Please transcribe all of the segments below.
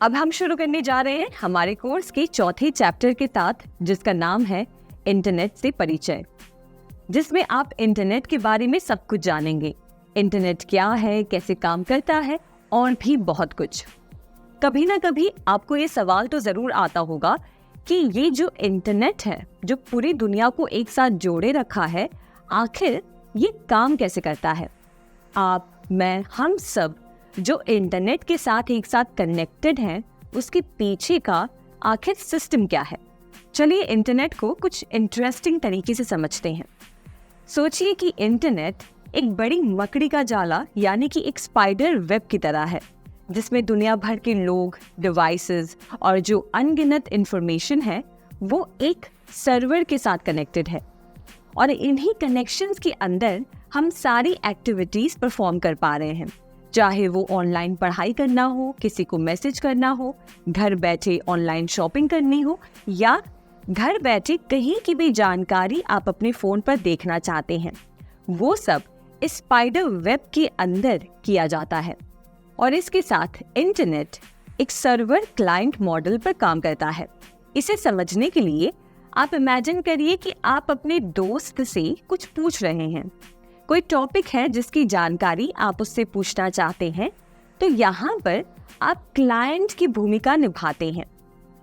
अब हम शुरू करने जा रहे हैं हमारे कोर्स के चौथे चैप्टर के साथ, जिसका नाम है इंटरनेट से परिचय, जिसमें आप इंटरनेट के बारे में सब कुछ जानेंगे। इंटरनेट क्या है, कैसे काम करता है और भी बहुत कुछ। कभी ना कभी आपको ये सवाल तो जरूर आता होगा कि ये जो इंटरनेट है, जो पूरी दुनिया को एक साथ जोड़े रखा है, आखिर ये काम कैसे करता है। आप, मैं, हम सब जो इंटरनेट के साथ एक साथ कनेक्टेड हैं, उसके पीछे का आखिर सिस्टम क्या है। चलिए इंटरनेट को कुछ इंटरेस्टिंग तरीके से समझते हैं। सोचिए कि इंटरनेट एक बड़ी मकड़ी का जाला यानी कि एक स्पाइडर वेब की तरह है, जिसमें दुनिया भर के लोग, डिवाइसेस और जो अनगिनत इंफॉर्मेशन है वो एक सर्वर के साथ कनेक्टेड है। और इन्हीं कनेक्शंस के अंदर हम सारी एक्टिविटीज परफॉर्म कर पा रहे हैं, चाहे वो ऑनलाइन पढ़ाई करना हो, किसी को मैसेज करना हो, घर बैठे ऑनलाइन शॉपिंग करनी हो, या घर बैठे कहीं की भी जानकारी आप अपने फोन पर देखना चाहते हैं, वो सब इस स्पाइडर वेब के अंदर किया जाता है। और इसके साथ इंटरनेट एक सर्वर क्लाइंट मॉडल पर काम करता है। इसे समझने के लिए आप इमेजिन करिए कि आप अपने दोस्त से कुछ पूछ रहे हैं, कोई टॉपिक है जिसकी जानकारी आप उससे पूछना चाहते हैं, तो यहाँ पर आप क्लाइंट की भूमिका निभाते हैं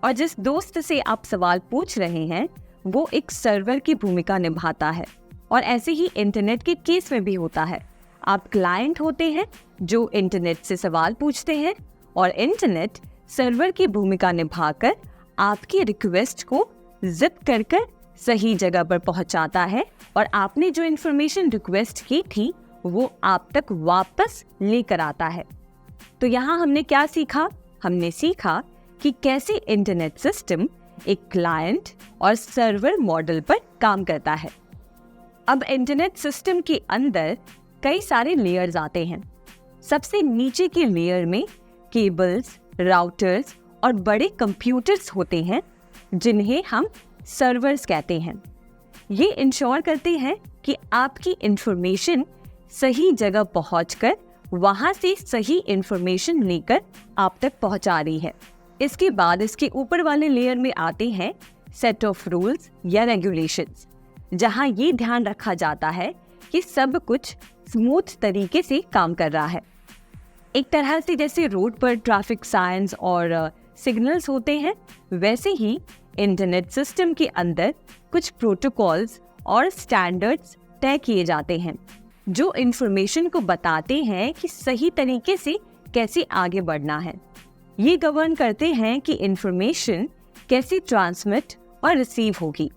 और जिस दोस्त से आप सवाल पूछ रहे हैं वो एक सर्वर की भूमिका निभाता है। और ऐसे ही इंटरनेट के केस में भी होता है। आप क्लाइंट होते हैं जो इंटरनेट से सवाल पूछते हैं और इंटरनेट सर्वर की भूमिका निभाकर आपकी रिक्वेस्ट को जिप कर सही जगह पर पहुंचाता है और आपने जो इन्फॉर्मेशन रिक्वेस्ट की थी वो आप तक वापस लेकर आता है। तो यहाँ हमने क्या सीखा? हमने सीखा कि कैसे इंटरनेट सिस्टम एक क्लाइंट और सर्वर मॉडल पर काम करता है। अब इंटरनेट सिस्टम के अंदर कई सारे लेयर्स आते हैं। सबसे नीचे के लेयर में केबल्स, राउटर्स और बड़े कंप्यूटर्स होते हैं, जिन्हें हम सर्वर्स कहते हैं। ये इंश्योर करते हैं कि आपकी इंफॉर्मेशन सही जगह पहुंचकर वहां से सही इंफॉर्मेशन लेकर आप तक पहुंचा रही है। इसके बाद इसके ऊपर वाले लेयर में आते हैं सेट ऑफ रूल्स या रेगुलेशंस, जहां ये ध्यान रखा जाता है कि सब कुछ स्मूथ तरीके से काम कर रहा है। एक तरह से जैसे रोड पर ट्रैफिक साइंस और सिग्नल्स होते हैं, वैसे ही इंटरनेट सिस्टम के अंदर कुछ प्रोटोकॉल्स और स्टैंडर्ड्स तय किए जाते हैं, जो इंफॉर्मेशन को बताते हैं कि सही तरीके से कैसे आगे बढ़ना है। ये गवर्न करते हैं कि इंफॉर्मेशन कैसे ट्रांसमिट और रिसीव होगी।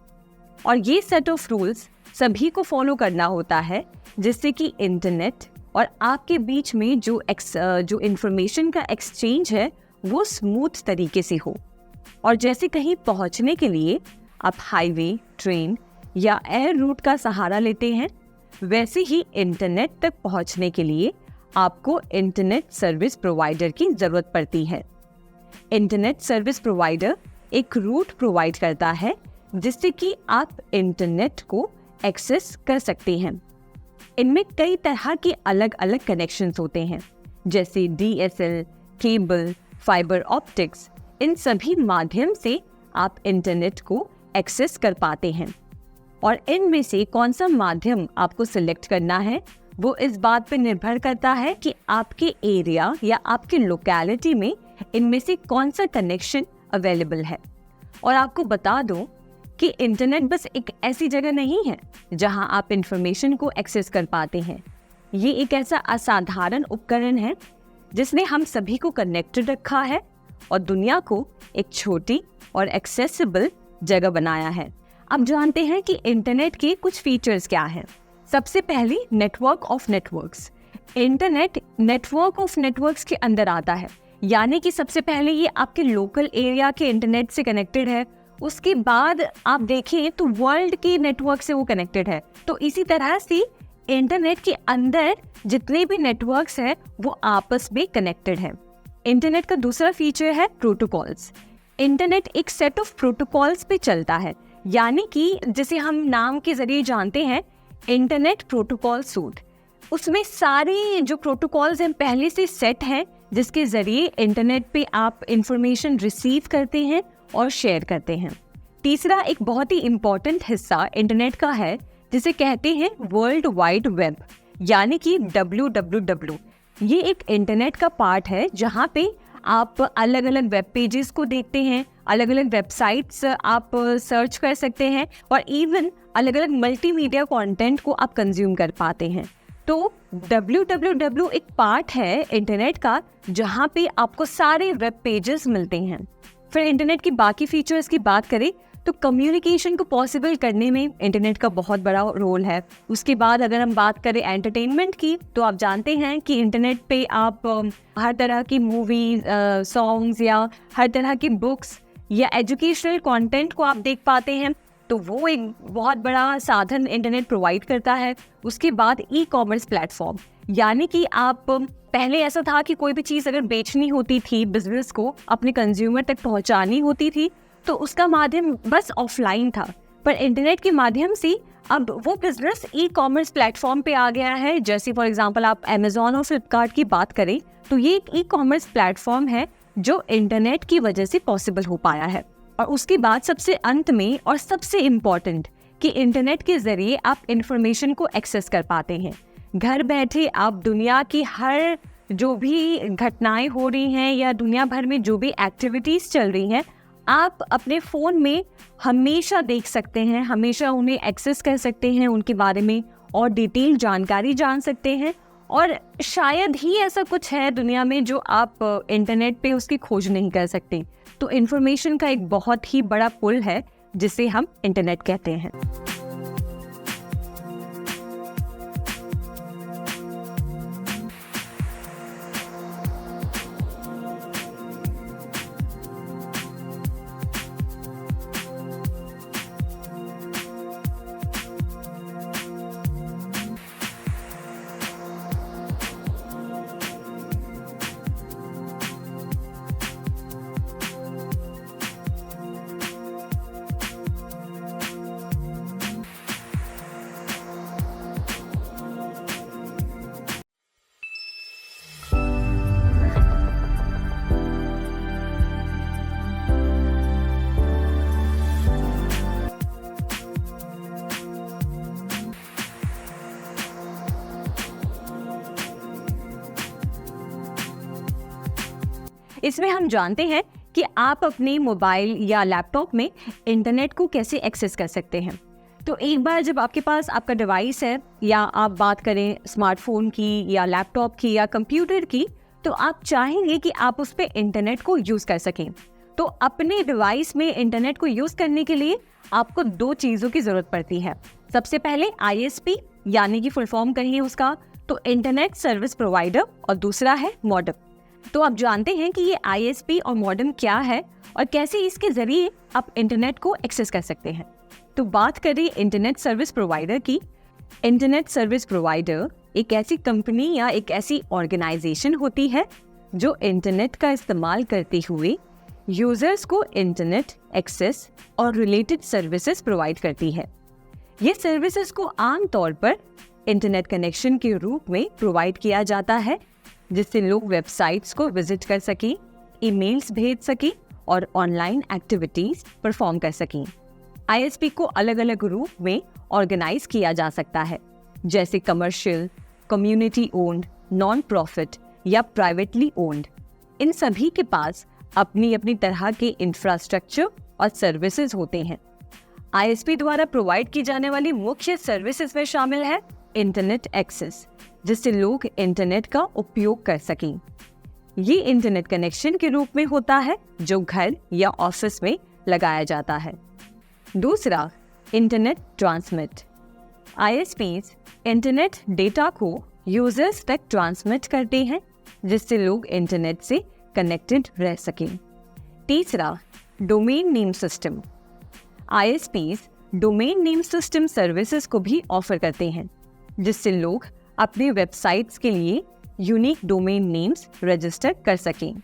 और ये सेट ऑफ रूल्स सभी को फॉलो करना होता है, जिससे कि इंटरनेट और आपके बीच में जो इंफॉर्मेशन का एक्सचेंज है वो स्मूथ तरीके से हो। और जैसे कहीं पहुंचने के लिए आप हाईवे, ट्रेन या एयर रूट का सहारा लेते हैं, वैसे ही इंटरनेट तक पहुंचने के लिए आपको इंटरनेट सर्विस प्रोवाइडर की जरूरत पड़ती है। इंटरनेट सर्विस प्रोवाइडर एक रूट प्रोवाइड करता है, जिससे कि आप इंटरनेट को एक्सेस कर सकते हैं। इनमें कई तरह के अलग अलग कनेक्शंस होते हैं, जैसे DSL, केबल, फाइबर ऑप्टिक्स। इन सभी माध्यम से आप इंटरनेट को एक्सेस कर पाते हैं। और इनमें से कौन सा माध्यम आपको सिलेक्ट करना है वो इस बात पर निर्भर करता है कि आपके एरिया या आपके लोकेलिटी में इनमें से कौन सा कनेक्शन अवेलेबल है। और आपको बता दूं कि इंटरनेट बस एक ऐसी जगह नहीं है जहां आप इंफॉर्मेशन को एक्सेस कर पाते हैं। ये एक ऐसा असाधारण उपकरण है जिसने हम सभी को कनेक्टेड रखा है और दुनिया को एक छोटी और एक्सेसिबल जगह बनाया है। अब जानते हैं कि इंटरनेट के कुछ फीचर्स क्या हैं। सबसे पहले network of networks. Internet network of networks के अंदर आता है, यानी कि सबसे पहले ये आपके लोकल एरिया के इंटरनेट से कनेक्टेड है, उसके बाद आप देखें तो वर्ल्ड के नेटवर्क से वो कनेक्टेड है। तो इसी तरह से इंटरनेट के अंदर जितने भी नेटवर्क्स हैं वो आपस में कनेक्टेड है। इंटरनेट का दूसरा फीचर है प्रोटोकॉल्स। इंटरनेट एक सेट ऑफ प्रोटोकॉल्स पे चलता है, यानी कि जिसे हम नाम के जरिए जानते हैं इंटरनेट प्रोटोकॉल सूट। उसमें सारे जो प्रोटोकॉल्स हैं पहले से सेट हैं, जिसके ज़रिए इंटरनेट पे आप इंफॉर्मेशन रिसीव करते हैं और शेयर करते हैं। तीसरा एक बहुत ही इम्पॉर्टेंट हिस्सा इंटरनेट का है जिसे कहते हैं वर्ल्ड वाइड वेब, यानी कि WWW। ये एक इंटरनेट का पार्ट है जहाँ पे आप अलग अलग वेब पेजेस को देखते हैं, अलग अलग वेबसाइट्स आप सर्च कर सकते हैं और इवन अलग अलग मल्टीमीडिया कंटेंट को आप कंज्यूम कर पाते हैं। तो WWW एक पार्ट है इंटरनेट का जहाँ पे आपको सारे वेब पेजेस मिलते हैं। फिर इंटरनेट की बाकी फीचर्स की बात करें तो कम्युनिकेशन को पॉसिबल करने में इंटरनेट का बहुत बड़ा रोल है। उसके बाद अगर हम बात करें एंटरटेनमेंट की, तो आप जानते हैं कि इंटरनेट पे आप हर तरह की मूवीज, सॉन्ग्स या हर तरह की बुक्स या एजुकेशनल कंटेंट को आप देख पाते हैं। तो वो एक बहुत बड़ा साधन इंटरनेट प्रोवाइड करता है। उसके बाद ई कॉमर्स प्लेटफॉर्म, यानी कि आप पहले ऐसा था कि कोई भी चीज़ अगर बेचनी होती थी, बिजनेस को अपने कंज्यूमर तक पहुंचानी होती थी, तो उसका माध्यम बस ऑफलाइन था। पर इंटरनेट के माध्यम से अब वो बिजनेस ई कॉमर्स प्लेटफॉर्म पे आ गया है। जैसे फॉर एग्जांपल आप अमेजॉन और फ्लिपकार्ट की बात करें तो ये एक ई कॉमर्स प्लेटफॉर्म है जो इंटरनेट की वजह से पॉसिबल हो पाया है। और उसके बाद सबसे अंत में और सबसे इम्पॉर्टेंट कि इंटरनेट के ज़रिए आप इंफॉर्मेशन को एक्सेस कर पाते हैं। घर बैठे आप दुनिया की हर जो भी घटनाएं हो रही हैं या दुनिया भर में जो भी एक्टिविटीज़ चल रही हैं, आप अपने फ़ोन में हमेशा देख सकते हैं, हमेशा उन्हें एक्सेस कर सकते हैं, उनके बारे में और डिटेल जानकारी जान सकते हैं। और शायद ही ऐसा कुछ है दुनिया में जो आप इंटरनेट पे उसकी खोज नहीं कर सकते। तो इन्फॉर्मेशन का एक बहुत ही बड़ा पुल है जिसे हम इंटरनेट कहते हैं। इसमें हम जानते हैं कि आप अपने मोबाइल या लैपटॉप में इंटरनेट को कैसे एक्सेस कर सकते हैं। तो एक बार जब आपके पास आपका डिवाइस है, या आप बात करें स्मार्टफोन की या लैपटॉप की या कंप्यूटर की, तो आप चाहेंगे कि आप उस पर इंटरनेट को यूज़ कर सकें। तो अपने डिवाइस में इंटरनेट को यूज़ करने के लिए आपको दो चीज़ों की ज़रूरत पड़ती है। सबसे पहले ISP, यानी कि फुल फॉर्म कहिए उसका तो इंटरनेट सर्विस प्रोवाइडर, और दूसरा है मॉडेम। तो आप जानते हैं कि ये ISP और मॉडेम क्या है और कैसे इसके ज़रिए आप इंटरनेट को एक्सेस कर सकते हैं। तो बात करें इंटरनेट सर्विस प्रोवाइडर की। इंटरनेट सर्विस प्रोवाइडर एक ऐसी कंपनी या एक ऐसी ऑर्गेनाइजेशन होती है जो इंटरनेट का इस्तेमाल करते हुए यूजर्स को इंटरनेट एक्सेस और रिलेटेड सर्विसेज प्रोवाइड करती है। ये सर्विसेज को आमतौर पर इंटरनेट कनेक्शन के रूप में प्रोवाइड किया जाता है, जिससे लोग वेबसाइट्स को विजिट कर सकें, ईमेल्स भेज सकें और ऑनलाइन एक्टिविटीज परफॉर्म कर सकें। ISP को अलग अलग रूप में ऑर्गेनाइज किया जा सकता है, जैसे commercial, community owned, non profit या प्राइवेटली ओन्ड। इन सभी के पास अपनी अपनी तरह के इंफ्रास्ट्रक्चर और सर्विसेज होते हैं। ISP द्वारा प्रोवाइड की जाने वाली मुख्य सर्विसेज में शामिल है इंटरनेट एक्सेस, जिससे लोग इंटरनेट का उपयोग कर सकें। ये इंटरनेट कनेक्शन के रूप में होता है जो घर या ऑफिस में लगाया जाता है। दूसरा, internet transmit. ISPs internet data को यूजर्स तक ट्रांसमिट करते हैं, जिससे लोग इंटरनेट से कनेक्टेड रह सकें। तीसरा, domain name system. ISPs domain name system services को भी ऑफर करते हैं, जिससे लोग अपने वेबसाइट्स के लिए यूनिक डोमेन नेम्स रजिस्टर कर सकें।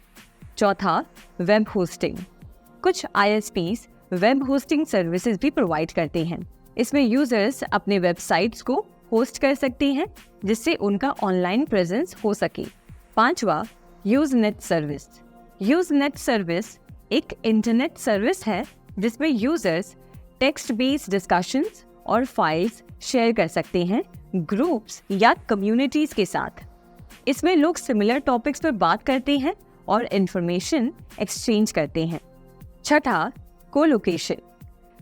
चौथा, वेब होस्टिंग। कुछ ISPs वेब होस्टिंग सर्विसेज भी प्रोवाइड करते हैं। इसमें यूजर्स अपने वेबसाइट्स को होस्ट कर सकते हैं, जिससे उनका ऑनलाइन प्रेजेंस हो सके। पांचवा, यूजनेट सर्विस। यूजनेट सर्विस एक इंटरनेट सर्विस है जिसमें यूजर्स टेक्स्ट बेस्ड डिस्कशंस और फाइल्स शेयर कर सकते हैं ग्रुप्स या कम्युनिटीज के साथ। इसमें लोग सिमिलर टॉपिक्स पर बात करते हैं और इंफॉर्मेशन एक्सचेंज करते हैं। छठा, कोलोकेशन।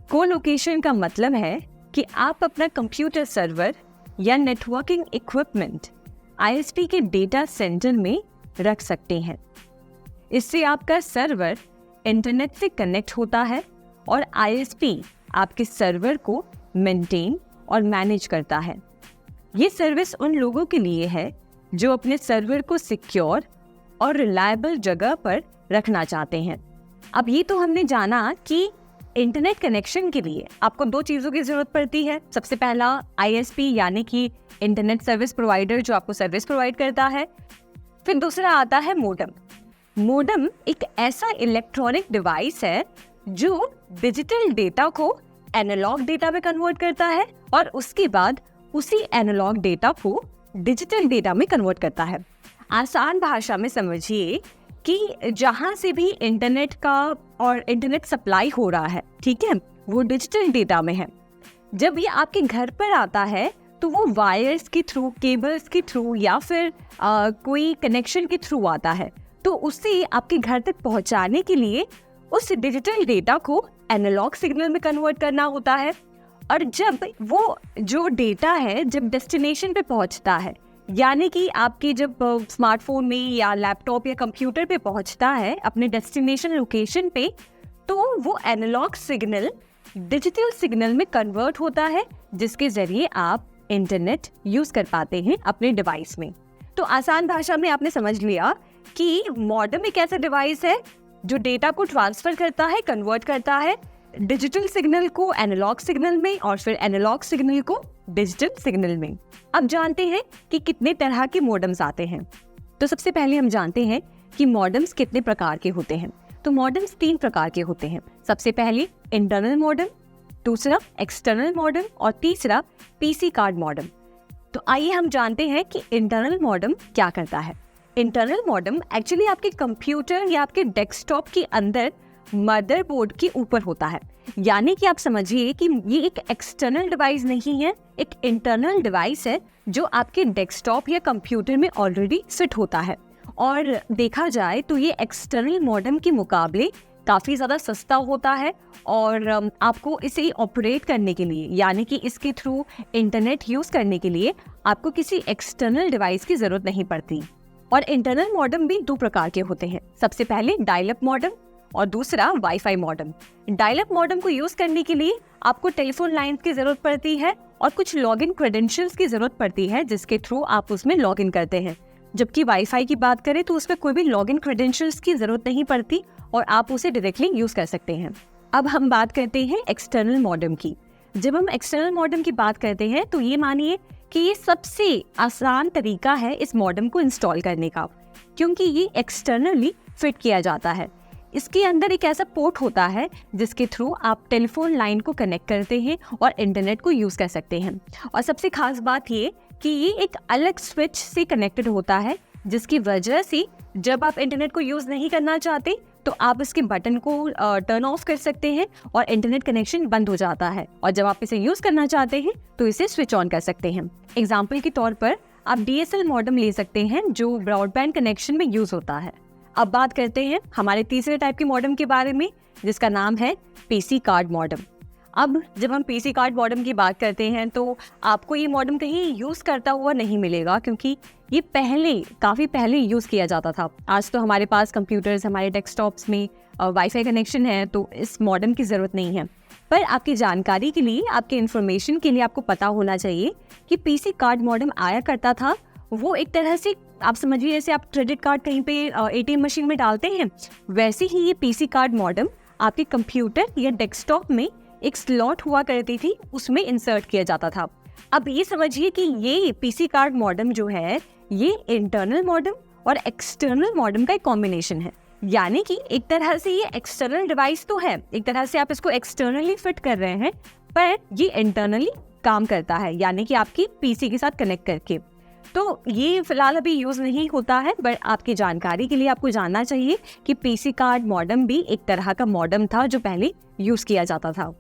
कोलोकेशन का मतलब है कि आप अपना कंप्यूटर सर्वर या नेटवर्किंग इक्विपमेंट आईएसपी के डेटा सेंटर में रख सकते हैं। इससे आपका सर्वर इंटरनेट से कनेक्ट होता है और आईएसपी आपके सर्वर को मेंटेन और मैनेज करता है। ये सर्विस उन लोगों के लिए है जो अपने सर्वर को सिक्योर और रिलायबल जगह पर रखना चाहते हैं। अब ये तो हमने जाना कि इंटरनेट कनेक्शन के लिए आपको दो चीज़ों की ज़रूरत पड़ती है। सबसे पहला आईएसपी यानी कि इंटरनेट सर्विस प्रोवाइडर जो आपको सर्विस प्रोवाइड करता है। फिर दूसरा आता है मोडेम। मोडेम एक ऐसा इलेक्ट्रॉनिक डिवाइस है जो डिजिटल डेटा को एनालॉग डेटा में कन्वर्ट करता है और उसके बाद उसी एनालॉग डेटा को डिजिटल डेटा में कन्वर्ट करता है। आसान भाषा में समझिए कि जहाँ से भी इंटरनेट का और इंटरनेट सप्लाई हो रहा है, ठीक है, वो डिजिटल डेटा में है। जब ये आपके घर पर आता है तो वो वायर्स के थ्रू, केबल्स के थ्रू या फिर कोई कनेक्शन के थ्रू आता है। तो उसे आपके घर तक पहुँचाने के लिए उस डिजिटल डेटा को एनालॉग सिग्नल में कन्वर्ट करना होता है। और जब वो जो डेटा है जब डेस्टिनेशन पे पहुंचता है, यानी कि आपके जब स्मार्टफोन में या लैपटॉप या कंप्यूटर पे पहुंचता है अपने डेस्टिनेशन लोकेशन पे, तो वो एनालॉग सिग्नल डिजिटल सिग्नल में कन्वर्ट होता है जिसके जरिए आप इंटरनेट यूज कर पाते हैं अपने डिवाइस में। तो आसान भाषा में आपने समझ लिया कि मॉडेम एक ऐसा डिवाइस है जो डेटा को ट्रांसफर करता है, कन्वर्ट करता है डिजिटल सिग्नल को एनालॉग सिग्नल में और फिर एनालॉग सिग्नल को डिजिटल सिग्नल में। अब जानते हैं कि कितने तरह के मॉडेम्स आते हैं। तो सबसे पहले हम जानते हैं कि मॉडेम्स कितने प्रकार के होते हैं। तो मॉडेम्स 3 प्रकार के होते हैं। सबसे पहले इंटरनल मॉडेम, दूसरा एक्सटर्नल मॉडेम और तीसरा पीसी कार्ड मॉडेम। तो आइए हम जानते हैं कि इंटरनल मॉडेम क्या करता है। इंटरनल मॉडेम एक्चुअली आपके कंप्यूटर या आपके डेस्कटॉप के अंदर मदरबोर्ड के ऊपर होता है। यानी कि आप समझिए कि ये एक एक्सटर्नल डिवाइस नहीं है, एक इंटरनल डिवाइस है जो आपके डेस्कटॉप या कंप्यूटर में ऑलरेडी फिट होता है। और देखा जाए तो ये एक्सटर्नल मॉडेम के मुकाबले काफ़ी ज़्यादा सस्ता होता है और आपको इसे ऑपरेट करने के लिए यानी कि इसके थ्रू इंटरनेट यूज़ करने के लिए आपको किसी एक्सटर्नल डिवाइस की ज़रूरत नहीं पड़ती। और इंटरनल मॉडेम भी 2 प्रकार के होते हैं। सबसे पहले डायल अप मॉडेम और दूसरा wifi modem. Dial up modem को यूज करने के लिए आपको टेलीफोन लाइन की जरूरत पड़ती है और कुछ लॉगिन क्रेडेंशियल्स की जरूरत पड़ती है जिसके थ्रू आप उसमें लॉगिन करते हैं। जबकि वाईफाई की बात करें तो उसमें कोई भी लॉगिन क्रेडेंशियल्स की जरूरत नहीं पड़ती और आप उसे डायरेक्टली यूज कर सकते हैं। अब हम बात करते हैं एक्सटर्नल मॉडेम की। जब हम एक्सटर्नल मॉडेम की बात करते हैं तो ये मानिए कि ये सबसे आसान तरीका है इस मॉडेम को इंस्टॉल करने का, क्योंकि ये एक्सटर्नली फिट किया जाता है। इसके अंदर एक ऐसा पोर्ट होता है जिसके थ्रू आप टेलीफोन लाइन को कनेक्ट करते हैं और इंटरनेट को यूज़ कर सकते हैं। और सबसे खास बात ये कि ये एक अलग स्विच से कनेक्टेड होता है जिसकी वजह से जब आप इंटरनेट को यूज़ नहीं करना चाहते तो आप इसके बटन को टर्न ऑफ कर सकते हैं और इंटरनेट कनेक्शन बंद हो जाता है। और जब आप इसे यूज़ करना चाहते हैं तो इसे स्विच ऑन कर सकते हैं। एग्जाम्पल के तौर पर आप DSL मॉडेम ले सकते हैं जो ब्रॉडबैंड कनेक्शन में यूज़ होता है। अब बात करते हैं हमारे तीसरे टाइप के मॉडेम के बारे में जिसका नाम है पीसी कार्ड मॉडेम। अब जब हम पीसी कार्ड मॉडेम की बात करते हैं तो आपको ये मॉडेम कहीं यूज़ करता हुआ नहीं मिलेगा, क्योंकि ये काफ़ी पहले यूज़ किया जाता था। आज तो हमारे पास कंप्यूटर्स, हमारे डेस्कटॉप्स में वाईफाई कनेक्शन है तो इस मॉडेम की ज़रूरत नहीं है। पर आपकी जानकारी के लिए, आपके इन्फॉर्मेशन के लिए आपको पता होना चाहिए कि पीसी कार्ड मॉडेम आया करता था। वो एक तरह से आप समझिए जैसे आप क्रेडिट कार्ड कहीं पे ATM मशीन में डालते हैं, वैसे ही ये पीसी कार्ड मॉडेम आपके कंप्यूटर या डेस्कटॉप में एक स्लॉट हुआ करती थी, उसमें इंसर्ट किया जाता था। अब ये समझिए कि ये पीसी कार्ड मॉडेम जो है ये इंटरनल मॉडेम और एक्सटर्नल मॉडेम का एक कॉम्बिनेशन है। यानी कि एक तरह से ये एक्सटर्नल डिवाइस तो है, एक तरह से आप इसको एक्सटर्नली फिट कर रहे हैं, पर ये इंटरनली काम करता है, यानी कि आपकी पीसी के साथ कनेक्ट करके। तो ये फिलहाल अभी यूज़ नहीं होता है, बट आपकी जानकारी के लिए आपको जानना चाहिए कि पीसी कार्ड मॉडेम भी एक तरह का मॉडेम था जो पहले यूज़ किया जाता था।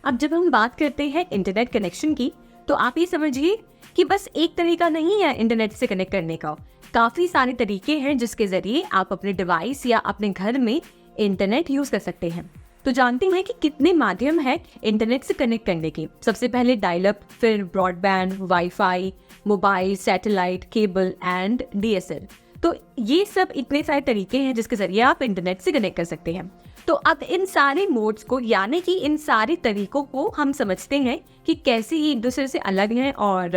अब जब हम बात करते हैं इंटरनेट कनेक्शन की, तो आप ये समझिए कि बस एक तरीका नहीं है इंटरनेट से कनेक्ट करने का। काफ़ी सारे तरीके हैं जिसके ज़रिए आप अपने डिवाइस या अपने घर में इंटरनेट यूज़ कर सकते हैं। तो जानते हैं कि कितने माध्यम हैं इंटरनेट से कनेक्ट करने के। सबसे पहले डायल अप, फिर broadband, wifi, mobile, satellite, cable and DSL। तो ये सब इतने सारे तरीके हैं जिसके ज़रिए आप इंटरनेट से कनेक्ट कर सकते हैं। तो अब इन सारे मोड्स को, यानी कि इन सारे तरीकों को हम समझते हैं कि कैसे ये एक दूसरे से अलग हैं और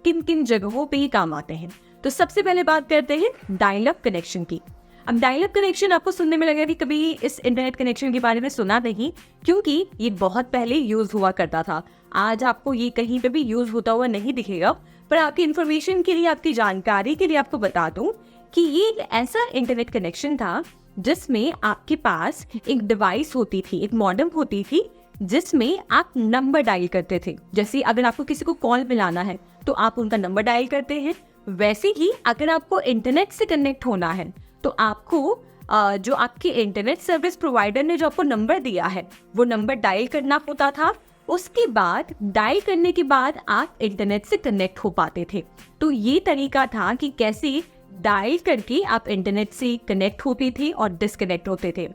किन किन जगहों पे ये काम आते हैं। तो सबसे पहले बात करते हैं डायल अप कनेक्शन की। अब डायल अप कनेक्शन आपको सुनने में लगेगा कि कभी इस इंटरनेट कनेक्शन के बारे में सुना नहीं, क्योंकि ये बहुत पहले यूज़ हुआ करता था। आज आपको ये कहीं पे भी यूज़ होता हुआ नहीं दिखेगा, पर आपकी इन्फॉर्मेशन के लिए, आपकी जानकारी के लिए आपको बता दूं कि ये एक ऐसा इंटरनेट कनेक्शन था जिसमें आपके पास एक डिवाइस होती थी, एक मॉडेम होती थी, जिसमें आप नंबर डायल करते थे। जैसे अगर आपको किसी को कॉल मिलाना है तो आप उनका नंबर डायल करते हैं, वैसे ही अगर आपको इंटरनेट से कनेक्ट होना है तो आपको जो आपके इंटरनेट सर्विस प्रोवाइडर ने जो आपको नंबर दिया है वो नंबर डायल करना होता था। उसके बाद डायल करने के बाद आप इंटरनेट से कनेक्ट हो पाते थे। तो ये तरीका था कि कैसे डायल करके आप इंटरनेट से कनेक्ट होते थे और डिस्कनेक्ट होते थे।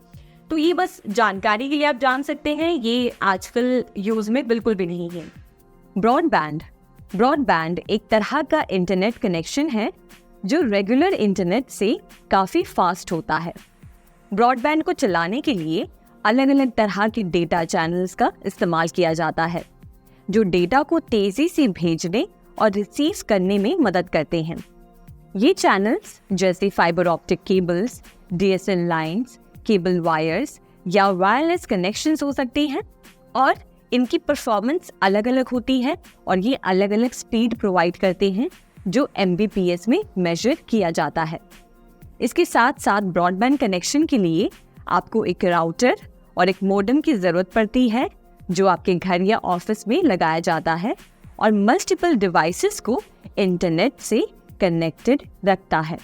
तो ये बस जानकारी के लिए आप जान सकते हैं, ये आजकल यूज़ में बिल्कुल भी नहीं है। ब्रॉडबैंड एक तरह का इंटरनेट कनेक्शन है जो रेगुलर इंटरनेट से काफ़ी फास्ट होता है। ब्रॉडबैंड को चलाने के लिए अलग अलग तरह के डेटा चैनल्स का इस्तेमाल किया जाता है, जो डेटा को तेज़ी से भेजने और रिसीव करने में मदद करते हैं। ये चैनल्स जैसे fibre optic cables, DSL lines, cable wires या वायरलेस कनेक्शंस हो सकते हैं, और इनकी परफॉर्मेंस अलग अलग होती है और ये अलग अलग स्पीड प्रोवाइड करते हैं जो Mbps में मेजर किया जाता है। इसके साथ साथ ब्रॉडबैंड कनेक्शन के लिए आपको एक राउटर और एक मॉडेम की ज़रूरत पड़ती है जो आपके घर या ऑफिस में लगाया जाता है और मल्टीपल डिवाइसेस को इंटरनेट से कनेक्टेड रखता है।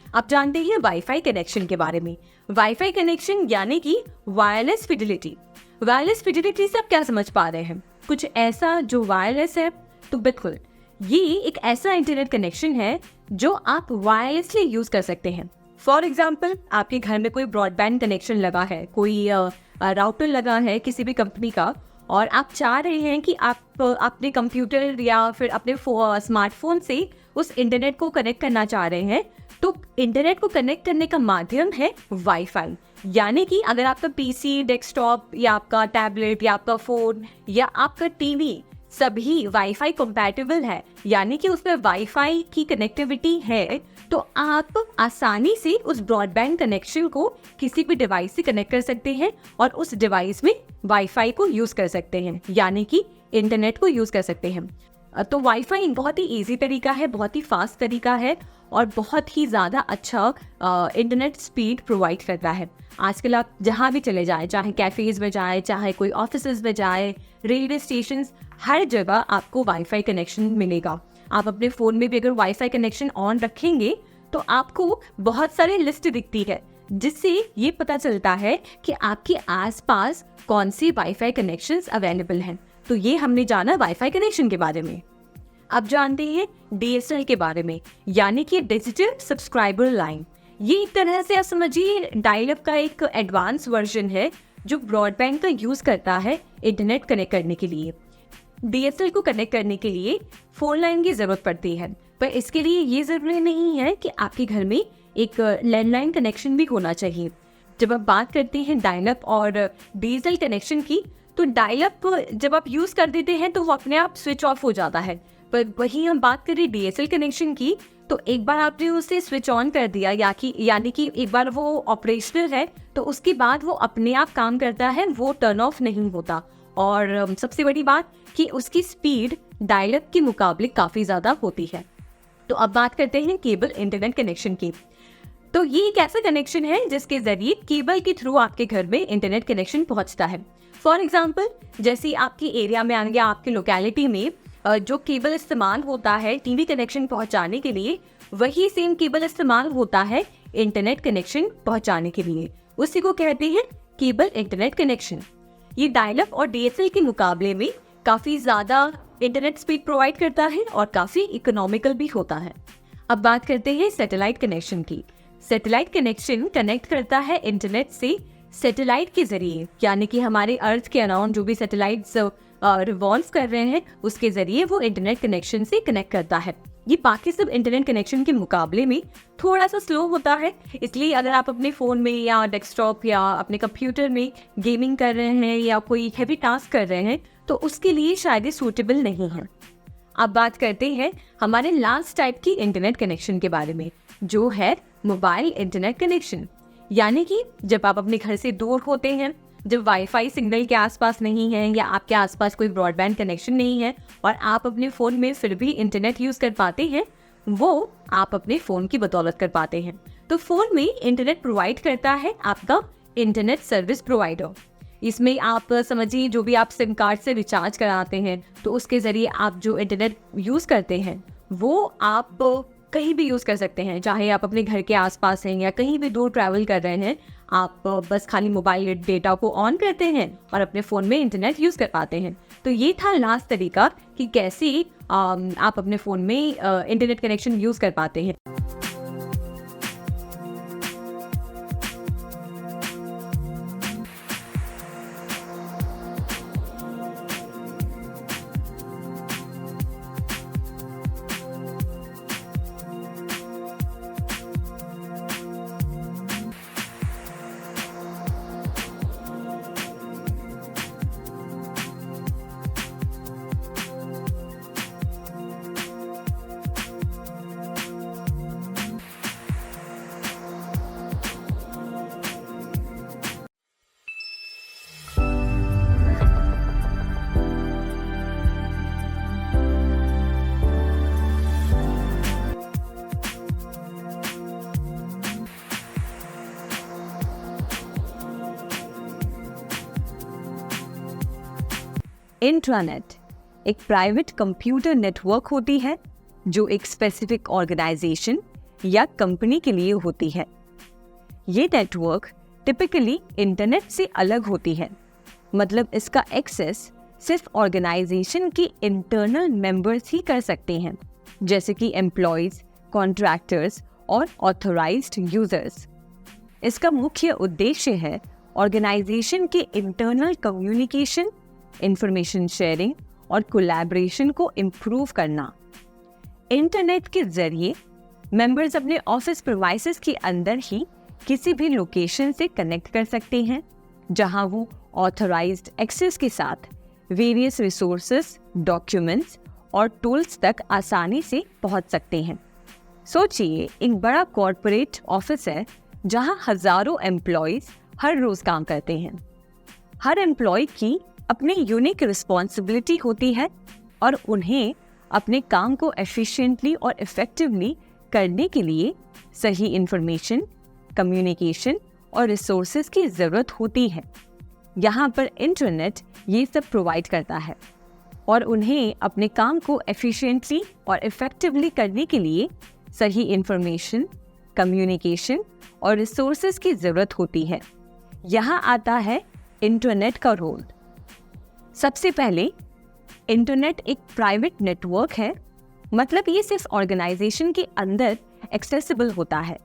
आप जानते हैं वाईफाई कनेक्शन के बारे में। वाईफाई कनेक्शन यानी कि वायरलेस फिडिलिटी। वायरलेस फिडिलिटी से आप क्या समझ पा रहे हैं? कुछ ऐसा जो वायरलेस है? तो बिल्कुल, ये एक ऐसा इंटरनेट कनेक्शन है जो आप वायरलेसली यूज कर सकते हैं। फॉर एग्जाम्पल, आपके घर में कोई ब्रॉडबैंड कनेक्शन लगा है, कोई राउटर लगा है किसी भी कंपनी का, और आप चाह रहे हैं कि आप अपने कंप्यूटर या फिर अपने स्मार्टफोन से उस इंटरनेट को कनेक्ट करना चाह रहे हैं, तो इंटरनेट को कनेक्ट करने का माध्यम है वाईफाई। यानी कि अगर आपका पीसी, डेस्कटॉप या आपका टैबलेट या आपका फ़ोन या आपका टीवी सभी वाईफाई कंपैटिबल है, यानी कि उसमें वाईफाई की कनेक्टिविटी है, तो आप आसानी से उस ब्रॉडबैंड कनेक्शन को किसी भी डिवाइस से कनेक्ट कर सकते हैं और उस डिवाइस में वाईफाई को यूज़ कर सकते हैं, यानी कि इंटरनेट को यूज़ कर सकते हैं। तो वाईफाई बहुत ही इजी तरीका है, बहुत ही फास्ट तरीका है और बहुत ही ज़्यादा अच्छा इंटरनेट स्पीड प्रोवाइड करता है। आजकल आप जहाँ भी चले जाएं, चाहे कैफ़ेज़ में जाएं, चाहे कोई ऑफिसेज में जाएं, रेलवे स्टेशन, हर जगह आपको वाईफाई कनेक्शन मिलेगा। आप अपने फ़ोन में भी अगर वाईफाई कनेक्शन ऑन रखेंगे तो आपको बहुत सारी लिस्ट दिखती है, जिससे ये पता चलता है कि आपके आसपास कौन सी वाईफाई कनेक्शंस अवेलेबल हैं। तो ये हमने जाना वाईफाई कनेक्शन के बारे में। अब जानते हैं DSL के बारे में, यानी कि डिजिटल सब्सक्राइबर लाइन। ये एक तरह से आप समझिए डायल अप का एक एडवांस वर्जन है जो ब्रॉडबैंड का यूज़ करता है इंटरनेट कनेक्ट करने के लिए। DSL को कनेक्ट करने के लिए फ़ोन लाइन की ज़रूरत पड़ती है, पर इसके लिए ये ज़रूरी नहीं है कि आपके घर में एक लैंडलाइन कनेक्शन भी होना चाहिए। जब आप बात करते हैं डायल अप और DSL कनेक्शन की, तो डायल अप जब आप यूज़ कर देते हैं तो वो अपने आप स्विच ऑफ हो जाता है, पर वहीं हम बात करें DSL कनेक्शन की, तो एक बार आपने उसे स्विच ऑन कर दिया यानी कि एक बार वो ऑपरेशनल है, तो उसके बाद वो अपने आप काम करता है, वो टर्न ऑफ नहीं होता। और सबसे बड़ी बात कि उसकी स्पीड डायल अप के मुकाबले काफ़ी ज़्यादा होती है। तो अब बात करते हैं केबल इंटरनेट कनेक्शन की। तो ये एक ऐसा कनेक्शन है जिसके ज़रिए केबल के थ्रू आपके घर में इंटरनेट कनेक्शन पहुंचता है। फॉर एग्जांपल, जैसे आपके एरिया में या आपकी लोकेलिटी में जो केबल इस्तेमाल होता है टीवी कनेक्शन पहुंचाने के लिए, वही सेम केबल इस्तेमाल होता है इंटरनेट कनेक्शन पहुंचाने के लिए। उसी को कहते हैं केबल इंटरनेट कनेक्शन। ये डायल अप और DSL के मुकाबले में काफ़ी ज़्यादा इंटरनेट स्पीड प्रोवाइड करता है और काफ़ी इकोनॉमिकल भी होता है। अब बात करते हैं सैटेलाइट कनेक्शन की। सैटेलाइट कनेक्शन कनेक्ट करता है इंटरनेट से सैटेलाइट के जरिए, यानी कि हमारे अर्थ के अराउंड जो भी सैटेलाइट्स रिवॉल्व कर रहे हैं उसके जरिए वो इंटरनेट कनेक्शन से कनेक्ट करता है। ये बाकी सब इंटरनेट कनेक्शन के मुकाबले में थोड़ा सा स्लो होता है, इसलिए अगर आप अपने फ़ोन में या डेस्कटॉप या अपने कंप्यूटर में गेमिंग कर रहे हैं या कोई हैवी टास्क कर रहे हैं तो उसके लिए शायद ये सूटेबल नहीं है। अब बात करते हैं हमारे लास्ट टाइप की इंटरनेट कनेक्शन के बारे में, जो है मोबाइल इंटरनेट कनेक्शन। यानी कि जब आप अपने घर से दूर होते हैं, जब वाईफाई सिग्नल के आसपास नहीं है या आपके आसपास कोई ब्रॉडबैंड कनेक्शन नहीं है और आप अपने फ़ोन में फिर भी इंटरनेट यूज़ कर पाते हैं, वो आप अपने फ़ोन की बदौलत कर पाते हैं। तो फ़ोन में इंटरनेट प्रोवाइड करता है आपका इंटरनेट सर्विस प्रोवाइडर। इसमें आप समझिए जो भी आप सिम कार्ड से रिचार्ज कराते हैं, तो उसके ज़रिए आप जो इंटरनेट यूज़ करते हैं वो आप कहीं भी यूज़ कर सकते हैं, चाहे आप अपने घर के आसपास हैं या कहीं भी दूर ट्रैवल कर रहे हैं। आप बस खाली मोबाइल डेटा को ऑन करते हैं और अपने फ़ोन में इंटरनेट यूज़ कर पाते हैं। तो ये था लास्ट तरीका कि कैसे आप अपने फ़ोन में इंटरनेट कनेक्शन यूज़ कर पाते हैं। इंट्रानेट एक प्राइवेट कंप्यूटर नेटवर्क होती है जो एक स्पेसिफिक ऑर्गेनाइजेशन या कंपनी के लिए होती है। ये नेटवर्क टिपिकली इंटरनेट से अलग होती है, मतलब इसका एक्सेस सिर्फ ऑर्गेनाइजेशन के इंटरनल मेंबर्स ही कर सकते हैं, जैसे कि एम्प्लॉयज, कॉन्ट्रैक्टर्स और ऑथराइज्ड यूजर्स। इसका मुख्य उद्देश्य है ऑर्गेनाइजेशन के इंटरनल कम्युनिकेशन, इंफॉर्मेशन शेयरिंग और कोलैबोरेशन को इम्प्रूव करना। इंटरनेट के जरिए मेंबर्स अपने ऑफिस प्रीमाइसेस के अंदर ही किसी भी लोकेशन से कनेक्ट कर सकते हैं, जहां वो ऑथराइज्ड एक्सेस के साथ वेरियस रिसोर्सेज, डॉक्यूमेंट्स और टूल्स तक आसानी से पहुंच सकते हैं। सोचिए, एक बड़ा कॉर्पोरेट ऑफिस है जहां हजारों एम्प्लॉयज हर रोज काम करते हैं। हर एम्प्लॉय की अपनी यूनिक रिस्पॉन्सिबिलिटी होती है और उन्हें अपने काम को एफिशिएंटली और इफेक्टिवली करने के लिए सही इंफॉर्मेशन, कम्युनिकेशन और रिसोर्सेज की ज़रूरत होती है। यहाँ पर इंटरनेट ये सब प्रोवाइड करता है और उन्हें अपने काम को एफिशिएंटली और इफेक्टिवली करने के लिए सही इंफॉर्मेशन, कम्युनिकेशन और रिसोर्सेज की ज़रूरत होती है। यहाँ आता है इंटरनेट का रोल। सबसे पहले, इंटरनेट एक प्राइवेट नेटवर्क है, मतलब ये सिर्फ ऑर्गेनाइजेशन के अंदर एक्सेसिबल होता है।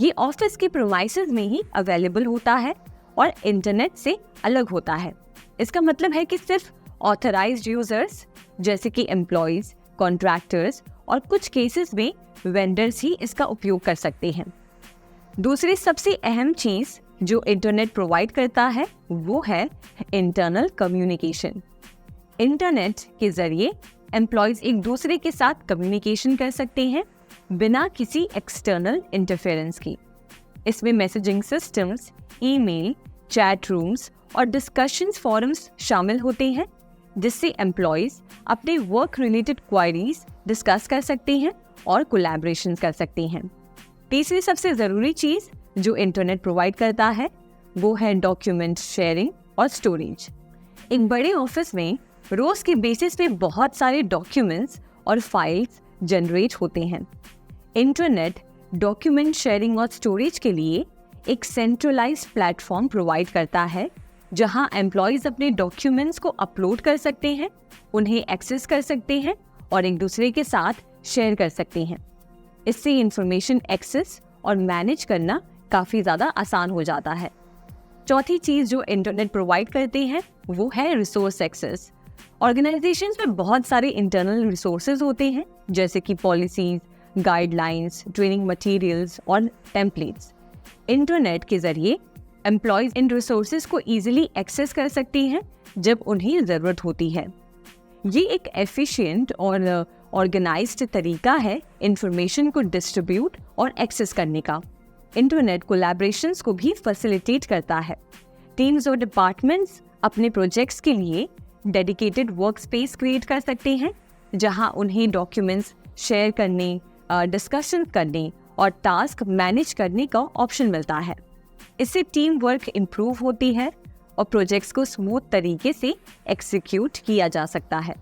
ये ऑफिस के प्रीमाइसेस में ही अवेलेबल होता है और इंटरनेट से अलग होता है। इसका मतलब है कि सिर्फ ऑथराइज्ड यूजर्स जैसे कि एम्प्लॉयज, कॉन्ट्रैक्टर्स और कुछ केसेस में वेंडर्स ही इसका उपयोग कर सकते हैं। दूसरी सबसे अहम चीज जो इंटरनेट प्रोवाइड करता है वो है इंटरनल कम्युनिकेशन। इंटरनेट के जरिए एम्प्लॉयज एक दूसरे के साथ कम्युनिकेशन कर सकते हैं बिना किसी एक्सटर्नल इंटरफेरेंस की। इसमें messaging systems, email, chat rooms और डिस्कशंस फोरम्स शामिल होते हैं, जिससे एम्प्लॉयज अपने वर्क रिलेटेड क्वायरीज डिस्कस कर सकते हैं और कोलैबोरेशन कर सकते हैं। तीसरी सबसे ज़रूरी चीज़ जो इंटरनेट प्रोवाइड करता है वो है डॉक्यूमेंट शेयरिंग और स्टोरेज। एक बड़े ऑफिस में रोज़ के बेसिस पे बहुत सारे डॉक्यूमेंट्स और फाइल्स जनरेट होते हैं। इंटरनेट डॉक्यूमेंट शेयरिंग और स्टोरेज के लिए एक सेंट्रलाइज्ड प्लेटफॉर्म प्रोवाइड करता है जहां एम्प्लॉयज अपने डॉक्यूमेंट्स को अपलोड कर सकते हैं, उन्हें एक्सेस कर सकते हैं और एक दूसरे के साथ शेयर कर सकते हैं। इससे इंफॉर्मेशन एक्सेस और मैनेज करना काफ़ी ज़्यादा आसान हो जाता है। चौथी चीज़ जो इंटरनेट प्रोवाइड करते हैं वो है रिसोर्स एक्सेस। ऑर्गेनाइजेशंस में बहुत सारे इंटरनल रिसोर्सेज होते हैं जैसे कि पॉलिसीज, गाइडलाइंस, ट्रेनिंग मटेरियल्स और टेम्पलेट्स। इंटरनेट के जरिए एम्प्लॉयज इन रिसोर्सेज को ईजिली एक्सेस कर सकते हैं जब उन्हें ज़रूरत होती है। ये एक एफिशिएंट और ऑर्गेनाइज्ड तरीका है इंफॉर्मेशन को डिस्ट्रीब्यूट और एक्सेस करने का। इंटरनेट कोलैबोरेशंस को भी फैसिलिटेट करता है। टीम्स और डिपार्टमेंट्स अपने प्रोजेक्ट्स के लिए डेडिकेटेड वर्क स्पेस क्रिएट कर सकते हैं जहां उन्हें डॉक्यूमेंट्स शेयर करने, डिस्कशन करने और टास्क मैनेज करने का ऑप्शन मिलता है। इससे टीम वर्क इम्प्रूव होती है और प्रोजेक्ट्स को स्मूथ तरीके से एग्जीक्यूट किया जा सकता है।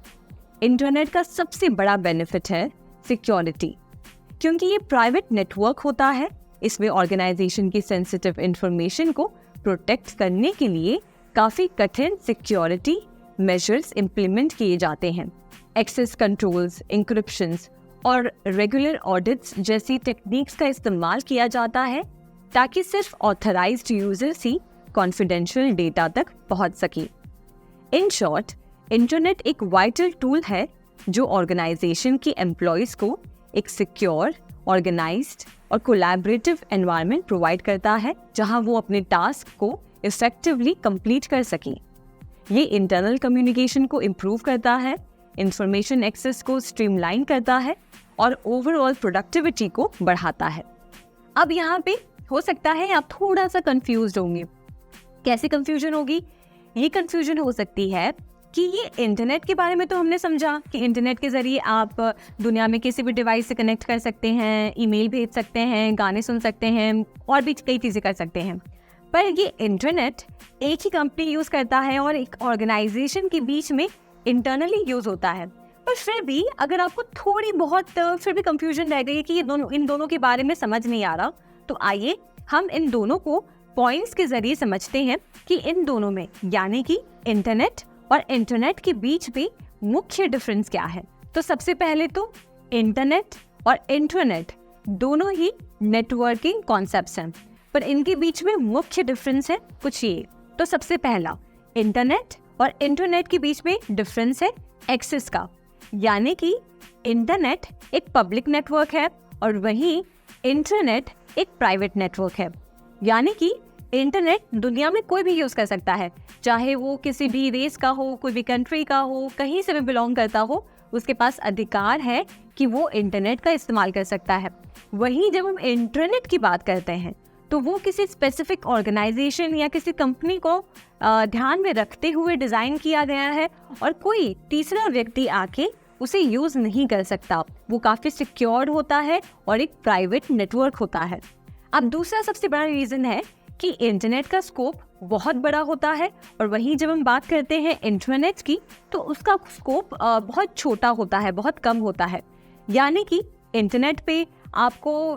इंटरनेट का सबसे बड़ा बेनिफिट है सिक्योरिटी। क्योंकि ये प्राइवेट नेटवर्क होता है, इसमें ऑर्गेनाइजेशन की सेंसिटिव इंफॉर्मेशन को प्रोटेक्ट करने के लिए काफ़ी कठिन सिक्योरिटी मेजर्स इम्प्लीमेंट किए जाते हैं। एक्सेस कंट्रोल्स, इंक्रिप्शंस और रेगुलर ऑडिट्स जैसी टेक्निक्स का इस्तेमाल किया जाता है ताकि सिर्फ ऑथराइज्ड यूजर्स ही कॉन्फिडेंशियल डेटा तक पहुंच सके। इन शॉर्ट, इंटरनेट एक वाइटल टूल है जो ऑर्गेनाइजेशन के एम्प्लॉयज को एक सिक्योर, ऑर्गेनाइज्ड और कोलैबोरेटिव एनवायरनमेंट प्रोवाइड करता है जहां वो अपने टास्क को इफेक्टिवली कंप्लीट कर सकें। ये इंटरनल कम्युनिकेशन को इम्प्रूव करता है, इंफॉर्मेशन एक्सेस को स्ट्रीमलाइन करता है और ओवरऑल प्रोडक्टिविटी को बढ़ाता है। अब यहाँ पे हो सकता है आप थोड़ा सा कंफ्यूज्ड होंगे। कैसे कंफ्यूजन होगी? ये कंफ्यूजन हो सकती है कि ये इंटरनेट के बारे में तो हमने समझा कि इंटरनेट के ज़रिए आप दुनिया में किसी भी डिवाइस से कनेक्ट कर सकते हैं, ईमेल भेज सकते हैं, गाने सुन सकते हैं और भी कई चीज़ें कर सकते हैं। पर ये इंटरनेट एक ही कंपनी यूज़ करता है और एक ऑर्गेनाइजेशन के बीच में इंटरनली यूज़ होता है। पर फिर भी अगर आपको थोड़ी बहुत फिर भी कंफ्यूजन रह गई कि इन दोनों के बारे में समझ नहीं आ रहा, तो आइए हम इन दोनों को पॉइंट्स के ज़रिए समझते हैं कि इन दोनों में यानी कि इंटरनेट और इंटरनेट के बीच में मुख्य डिफरेंस क्या है। तो सबसे पहले तो इंटरनेट और इंटरनेट दोनों ही नेटवर्किंग कॉन्सेप्ट्स हैं, पर इनके बीच में मुख्य डिफरेंस है कुछ ये। तो सबसे पहला, इंटरनेट और इंटरनेट के बीच में डिफरेंस है एक्सेस का, यानी कि इंटरनेट एक पब्लिक नेटवर्क है और वहीं इंटरनेट एक प्राइवेट नेटवर्क है। यानी कि इंटरनेट दुनिया में कोई भी यूज़ कर सकता है, चाहे वो किसी भी रेस का हो, कोई भी कंट्री का हो, कहीं से भी बिलोंग करता हो, उसके पास अधिकार है कि वो इंटरनेट का इस्तेमाल कर सकता है। वहीं जब हम इंटरनेट की बात करते हैं तो वो किसी स्पेसिफिक ऑर्गेनाइजेशन या किसी कंपनी को ध्यान में रखते हुए डिज़ाइन किया गया है और कोई तीसरा व्यक्ति आके उसे यूज़ नहीं कर सकता। वो काफ़ी सिक्योर्ड होता है और एक प्राइवेट नेटवर्क होता है। अब दूसरा सबसे बड़ा रीज़न है कि इंटरनेट का स्कोप बहुत बड़ा होता है और वहीं जब हम बात करते हैं इंटरनेट की तो उसका स्कोप बहुत छोटा होता है, बहुत कम होता है। यानी कि इंटरनेट पे आपको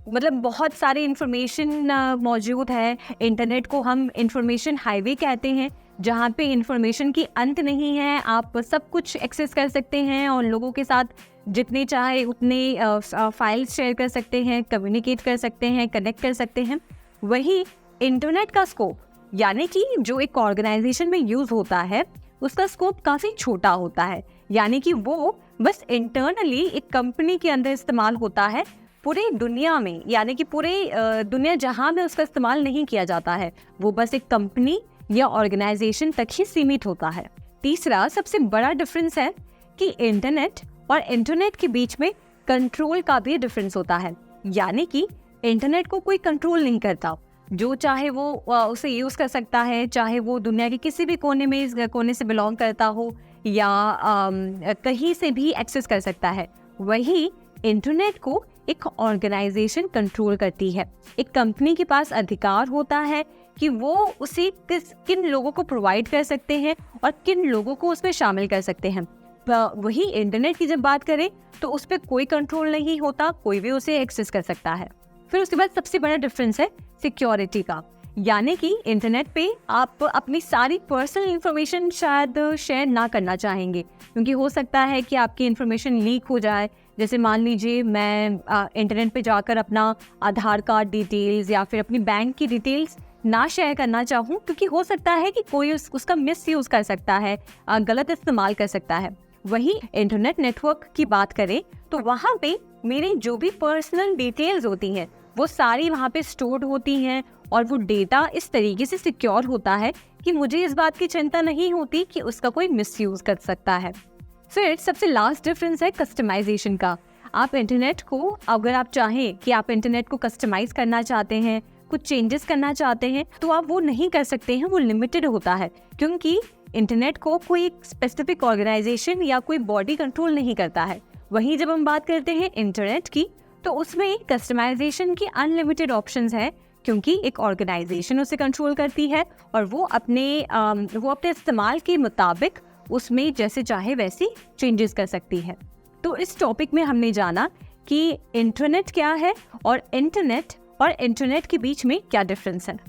मतलब बहुत सारे इंफॉर्मेशन मौजूद है। इंटरनेट को हम इंफॉर्मेशन हाईवे कहते हैं, जहाँ पे इंफॉर्मेशन की अंत नहीं है। आप सब कुछ एक्सेस कर सकते हैं और लोगों के साथ जितने चाहे उतने फाइल्स शेयर कर सकते हैं, कम्युनिकेट कर सकते हैं, कनेक्ट कर सकते हैं। वहीं इंटरनेट का स्कोप यानी कि जो एक ऑर्गेनाइजेशन में यूज होता है उसका स्कोप काफी छोटा होता है, यानी कि वो बस इंटरनली एक कंपनी के अंदर इस्तेमाल होता है, पूरी दुनिया में यानी कि पूरे दुनिया जहां में उसका इस्तेमाल नहीं किया जाता है, वो बस एक कंपनी या ऑर्गेनाइजेशन तक ही सीमित होता है। तीसरा सबसे बड़ा डिफरेंस है कि इंटरनेट और इंटरनेट के बीच में कंट्रोल का भी डिफरेंस होता है, यानी कि इंटरनेट को कोई कंट्रोल नहीं करता, जो चाहे वो उसे यूज कर सकता है, चाहे वो दुनिया के किसी भी कोने से बिलोंग करता हो या कहीं से भी एक्सेस कर सकता है। वही इंटरनेट को एक ऑर्गेनाइजेशन कंट्रोल करती है। एक कंपनी के पास अधिकार होता है कि वो उसे किन लोगों को प्रोवाइड कर सकते हैं और किन लोगों को उसमें शामिल कर सकते हैं। वही इंटरनेट की जब बात करें तो उस पर कोई कंट्रोल नहीं होता, कोई भी उसे एक्सेस कर सकता है। फिर उसके बाद सबसे बड़ा डिफरेंस है सिक्योरिटी का, यानी कि इंटरनेट पे आप अपनी सारी पर्सनल इंफॉर्मेशन शायद शेयर ना करना चाहेंगे, क्योंकि हो सकता है कि आपकी इंफॉर्मेशन लीक हो जाए। जैसे मान लीजिए मैं इंटरनेट पे जाकर अपना आधार कार्ड डिटेल्स या फिर अपनी बैंक की डिटेल्स ना शेयर करना चाहूँ, क्योंकि हो सकता है कि कोई उसका मिसयूज कर सकता है, गलत इस्तेमाल कर सकता है। वही इंटरनेट नेटवर्क की बात करें तो वहाँ पे मेरी जो भी पर्सनल डिटेल्स होती हैं वो सारी वहाँ पे स्टोर्ड होती हैं और वो डेटा इस तरीके से सिक्योर होता है कि मुझे इस बात की चिंता नहीं होती कि उसका कोई मिसयूज कर सकता है। फिर सबसे लास्ट डिफरेंस है कस्टमाइजेशन का। आप इंटरनेट को, अगर आप चाहें कि आप इंटरनेट को कस्टमाइज करना चाहते हैं, कुछ चेंजेस करना चाहते हैं, तो आप वो नहीं कर सकते हैं, वो लिमिटेड होता है, क्योंकि इंटरनेट को कोई स्पेसिफिक ऑर्गेनाइजेशन या कोई बॉडी कंट्रोल नहीं करता है। वहीं जब हम बात करते हैं इंटरनेट की तो उसमें कस्टमाइजेशन की अनलिमिटेड ऑप्शंस है, क्योंकि एक ऑर्गेनाइजेशन उसे कंट्रोल करती है और वो अपने इस्तेमाल के मुताबिक उसमें जैसे चाहे वैसी चेंजेस कर सकती है। तो इस टॉपिक में हमने जाना कि इंटरनेट क्या है और इंटरनेट के बीच में क्या डिफरेंस है।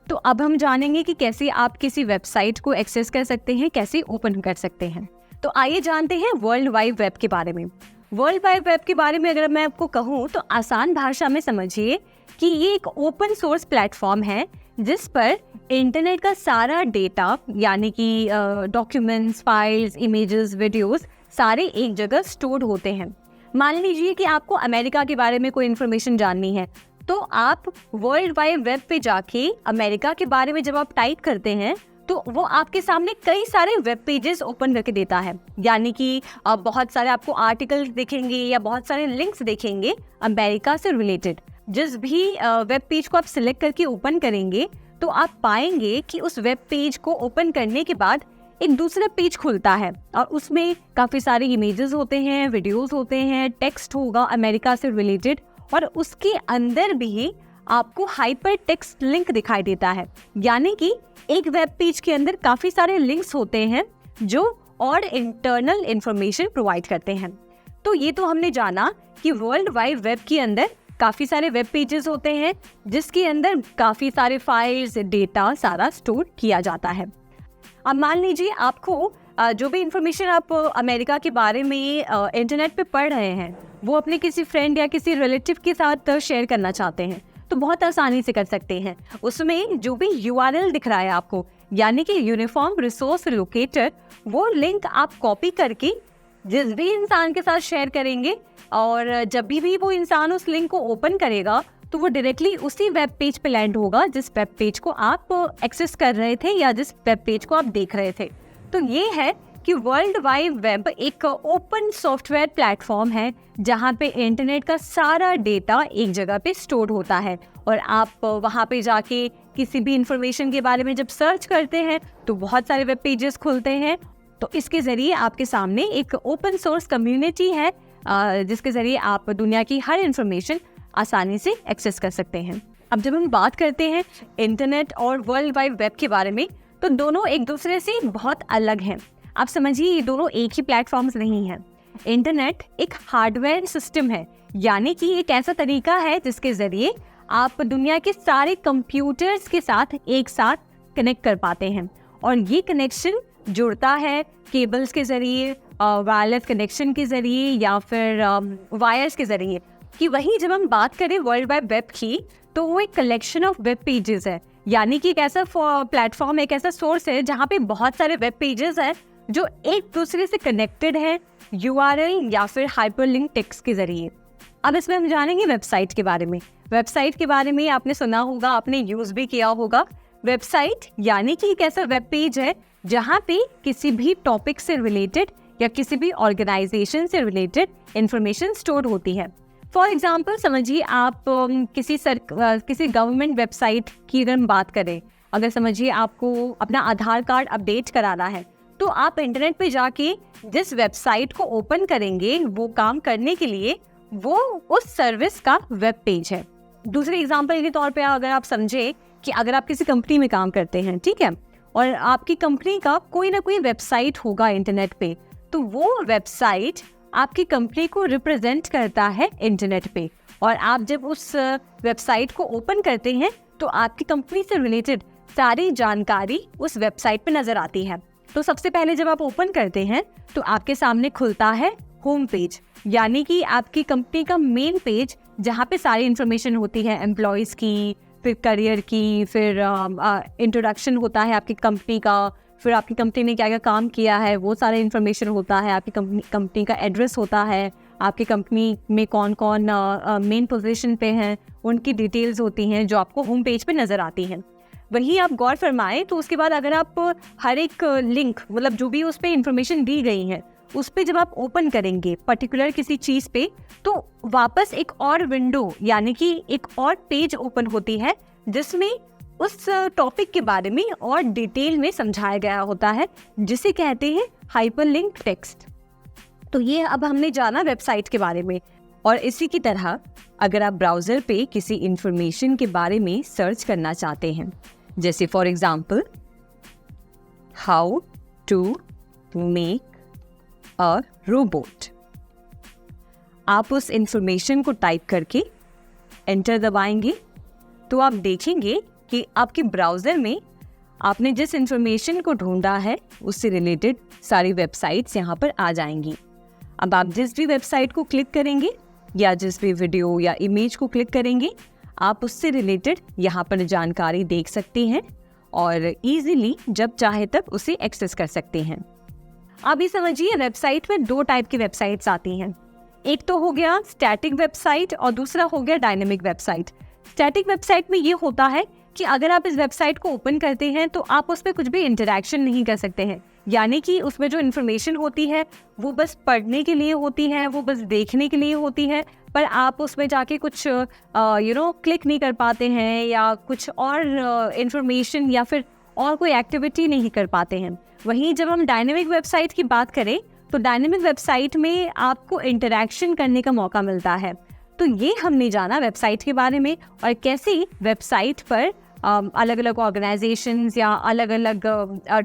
तो अब हम जानेंगे कि कैसे आप किसी वेबसाइट को एक्सेस कर सकते हैं, कैसे ओपन कर सकते हैं। तो आइए जानते हैं वर्ल्ड वाइड वेब के बारे में। वर्ल्ड वाइड वेब के बारे में अगर मैं आपको कहूँ तो आसान भाषा में समझिए कि ये एक ओपन सोर्स प्लेटफॉर्म है जिस पर इंटरनेट का सारा डेटा यानी कि डॉक्यूमेंट्स, फाइल्स, इमेजेस, वीडियोस सारे एक जगह स्टोर्ड होते हैं। मान लीजिए कि आपको अमेरिका के बारे में कोई इन्फॉर्मेशन जाननी है, तो आप वर्ल्ड वाइड वेब पे जाके अमेरिका के बारे में जब आप टाइप करते हैं तो वो आपके सामने कई सारे वेब पेजेस ओपन करके देता है, यानी कि बहुत सारे आपको आर्टिकल्स दिखेंगे या बहुत सारे लिंक्स देखेंगे अमेरिका से रिलेटेड। जिस भी वेब पेज को आप सिलेक्ट करके ओपन करेंगे तो आप पाएंगे कि उस वेब पेज को ओपन करने के बाद एक दूसरा पेज खुलता है और उसमें काफ़ी सारे इमेजेस होते हैं, वीडियोस होते हैं, टेक्स्ट होगा अमेरिका से रिलेटेड, और उसके अंदर भी आपको हाइपर टेक्स्ट लिंक दिखाई देता है, यानी कि एक वेब पेज के अंदर काफ़ी सारे लिंक्स होते हैं जो और इंटरनल इंफॉर्मेशन प्रोवाइड करते हैं। तो ये तो हमने जाना कि वर्ल्ड वाइड वेब के अंदर काफ़ी सारे वेब पेजेस होते हैं जिसके अंदर काफ़ी सारे फाइल्स, डेटा सारा स्टोर किया जाता है। अब मान लीजिए आपको जो भी इंफॉर्मेशन आप अमेरिका के बारे में इंटरनेट पे पढ़ रहे हैं वो अपने किसी फ्रेंड या किसी रिलेटिव के साथ शेयर करना चाहते हैं, तो बहुत आसानी से कर सकते हैं। उसमें जो भी URL दिख रहा है आपको, यानी कि यूनिफॉर्म रिसोर्स लोकेटर, वो लिंक आप कॉपी करके जिस भी इंसान के साथ शेयर करेंगे और जब भी वो इंसान उस लिंक को ओपन करेगा तो वो डायरेक्टली उसी वेब पेज पे लैंड होगा जिस वेब पेज को आप एक्सेस कर रहे थे या जिस वेब पेज को आप देख रहे थे। तो ये है कि वर्ल्ड वाइड वेब एक ओपन सॉफ्टवेयर प्लेटफॉर्म है जहाँ पे इंटरनेट का सारा डेटा एक जगह पे स्टोर होता है और आप वहाँ पे जाके किसी भी इंफॉर्मेशन के बारे में जब सर्च करते हैं तो बहुत सारे वेब पेजेस खुलते हैं। तो इसके ज़रिए आपके सामने एक ओपन सोर्स कम्युनिटी है जिसके ज़रिए आप दुनिया की हर इंफॉर्मेशन आसानी से एक्सेस कर सकते हैं। अब जब हम बात करते हैं इंटरनेट और वर्ल्ड वाइड वेब के बारे में तो दोनों एक दूसरे से बहुत अलग हैं। आप समझिए ये दोनों एक ही प्लेटफॉर्म्स नहीं हैं। इंटरनेट एक हार्डवेयर सिस्टम है, यानी कि एक ऐसा तरीका है जिसके ज़रिए आप दुनिया के सारे कंप्यूटर्स के साथ एक साथ कनेक्ट कर पाते हैं और ये कनेक्शन जुड़ता है केबल्स के ज़रिए, वायरलेस कनेक्शन के ज़रिए या फिर वायर्स के ज़रिए। कि वहीं जब हम बात करें वर्ल्ड वाइड वेब की तो वो एक कलेक्शन ऑफ वेब पेजेस है, यानी कि एक ऐसा प्लेटफॉर्म, एक ऐसा सोर्स है जहाँ पे बहुत सारे वेब पेजेस हैं जो एक दूसरे से कनेक्टेड है URL या फिर हाइपरलिंक टेक्स्ट के ज़रिए। अब इसमें हम जानेंगे वेबसाइट के बारे में। वेबसाइट के बारे में आपने सुना होगा, आपने यूज़ भी किया होगा। वेबसाइट यानी कि एक ऐसा वेब पेज है जहाँ पे किसी भी टॉपिक से रिलेटेड या किसी भी ऑर्गेनाइजेशन से रिलेटेड इंफॉर्मेशन स्टोर होती है। फॉर एग्जाम्पल समझिए आप किसी गवर्नमेंट वेबसाइट की अगर हम बात करें, अगर समझिए आपको अपना आधार कार्ड अपडेट कराना है तो आप इंटरनेट पे जाके जिस वेबसाइट को ओपन करेंगे वो काम करने के लिए वो उस सर्विस का वेब पेज है। दूसरे एग्जाम्पल के तौर पे अगर आप समझे कि अगर आप किसी कंपनी में काम करते हैं, ठीक है, और आपकी कंपनी का कोई ना कोई वेबसाइट होगा इंटरनेट पे, तो वो वेबसाइट आपकी कंपनी को रिप्रेजेंट करता है इंटरनेट पे। और आप जब उस वेबसाइट को ओपन करते हैं तो आपकी कंपनी से रिलेटेड सारी जानकारी उस वेबसाइट पे नजर आती है। तो सबसे पहले जब आप ओपन करते हैं तो आपके सामने खुलता है होम पेज, यानी कि आपकी कंपनी का मेन पेज जहाँ पे सारी इन्फॉर्मेशन होती है एम्प्लॉयज़ की, फिर करियर की, फिर इंट्रोडक्शन होता है आपकी कंपनी का, फिर आपकी कंपनी ने क्या क्या काम किया है वो सारा इन्फॉर्मेशन होता है, आपकी कंपनी का एड्रेस होता है, आपकी कंपनी में कौन कौन मेन पोजीशन पे हैं उनकी डिटेल्स होती हैं जो आपको होम पेज पे नज़र आती हैं। वहीं आप गौर फरमाएं तो उसके बाद अगर आप हर एक लिंक, मतलब जो भी उस पर इंफॉर्मेशन दी गई है उस पर जब आप ओपन करेंगे पर्टिकुलर किसी चीज़ पे तो वापस एक और विंडो यानी कि एक और पेज ओपन होती है जिसमें उस टॉपिक के बारे में और डिटेल में समझाया गया होता है, जिसे कहते हैं हाइपरलिंक टेक्स्ट। तो ये अब हमने जाना वेबसाइट के बारे में। और इसी की तरह अगर आप ब्राउज़र पे किसी इंफॉर्मेशन के बारे में सर्च करना चाहते हैं, जैसे for example how to make a robot, आप उस इंफॉर्मेशन को टाइप करके एंटर दबाएंगे तो आप देखेंगे कि आपके ब्राउज़र में आपने जिस इंफॉर्मेशन को ढूंढा है उससे रिलेटेड सारी वेबसाइट्स यहाँ पर आ जाएंगी। अब आप जिस भी वेबसाइट को क्लिक करेंगे या जिस भी वीडियो या इमेज को क्लिक करेंगे आप उससे रिलेटेड यहाँ पर जानकारी देख सकते हैं और इजीली जब चाहे तब उसे एक्सेस कर सकते हैं। अब ये समझिए वेबसाइट में दो टाइप की वेबसाइट्स आती हैं, एक तो हो गया स्टैटिक वेबसाइट और दूसरा हो गया डायनेमिक वेबसाइट। स्टैटिक वेबसाइट में ये होता है कि अगर आप इस वेबसाइट को ओपन करते हैं तो आप उस पर कुछ भी इंटरैक्शन नहीं कर सकते हैं, यानी कि उसमें जो इन्फॉर्मेशन होती है वो बस पढ़ने के लिए होती है, वो बस देखने के लिए होती है, पर आप उसमें जाके कुछ क्लिक नहीं कर पाते हैं या कुछ और इन्फॉर्मेशन या फिर और कोई एक्टिविटी नहीं कर पाते हैं। वहीं जब हम डायनेमिक वेबसाइट की बात करें तो डायनेमिक वेबसाइट में आपको इंटरैक्शन करने का मौका मिलता है। तो ये हमने जाना वेबसाइट के बारे में और कैसे वेबसाइट पर अलग अलग ऑर्गेनाइजेशंस या अलग अलग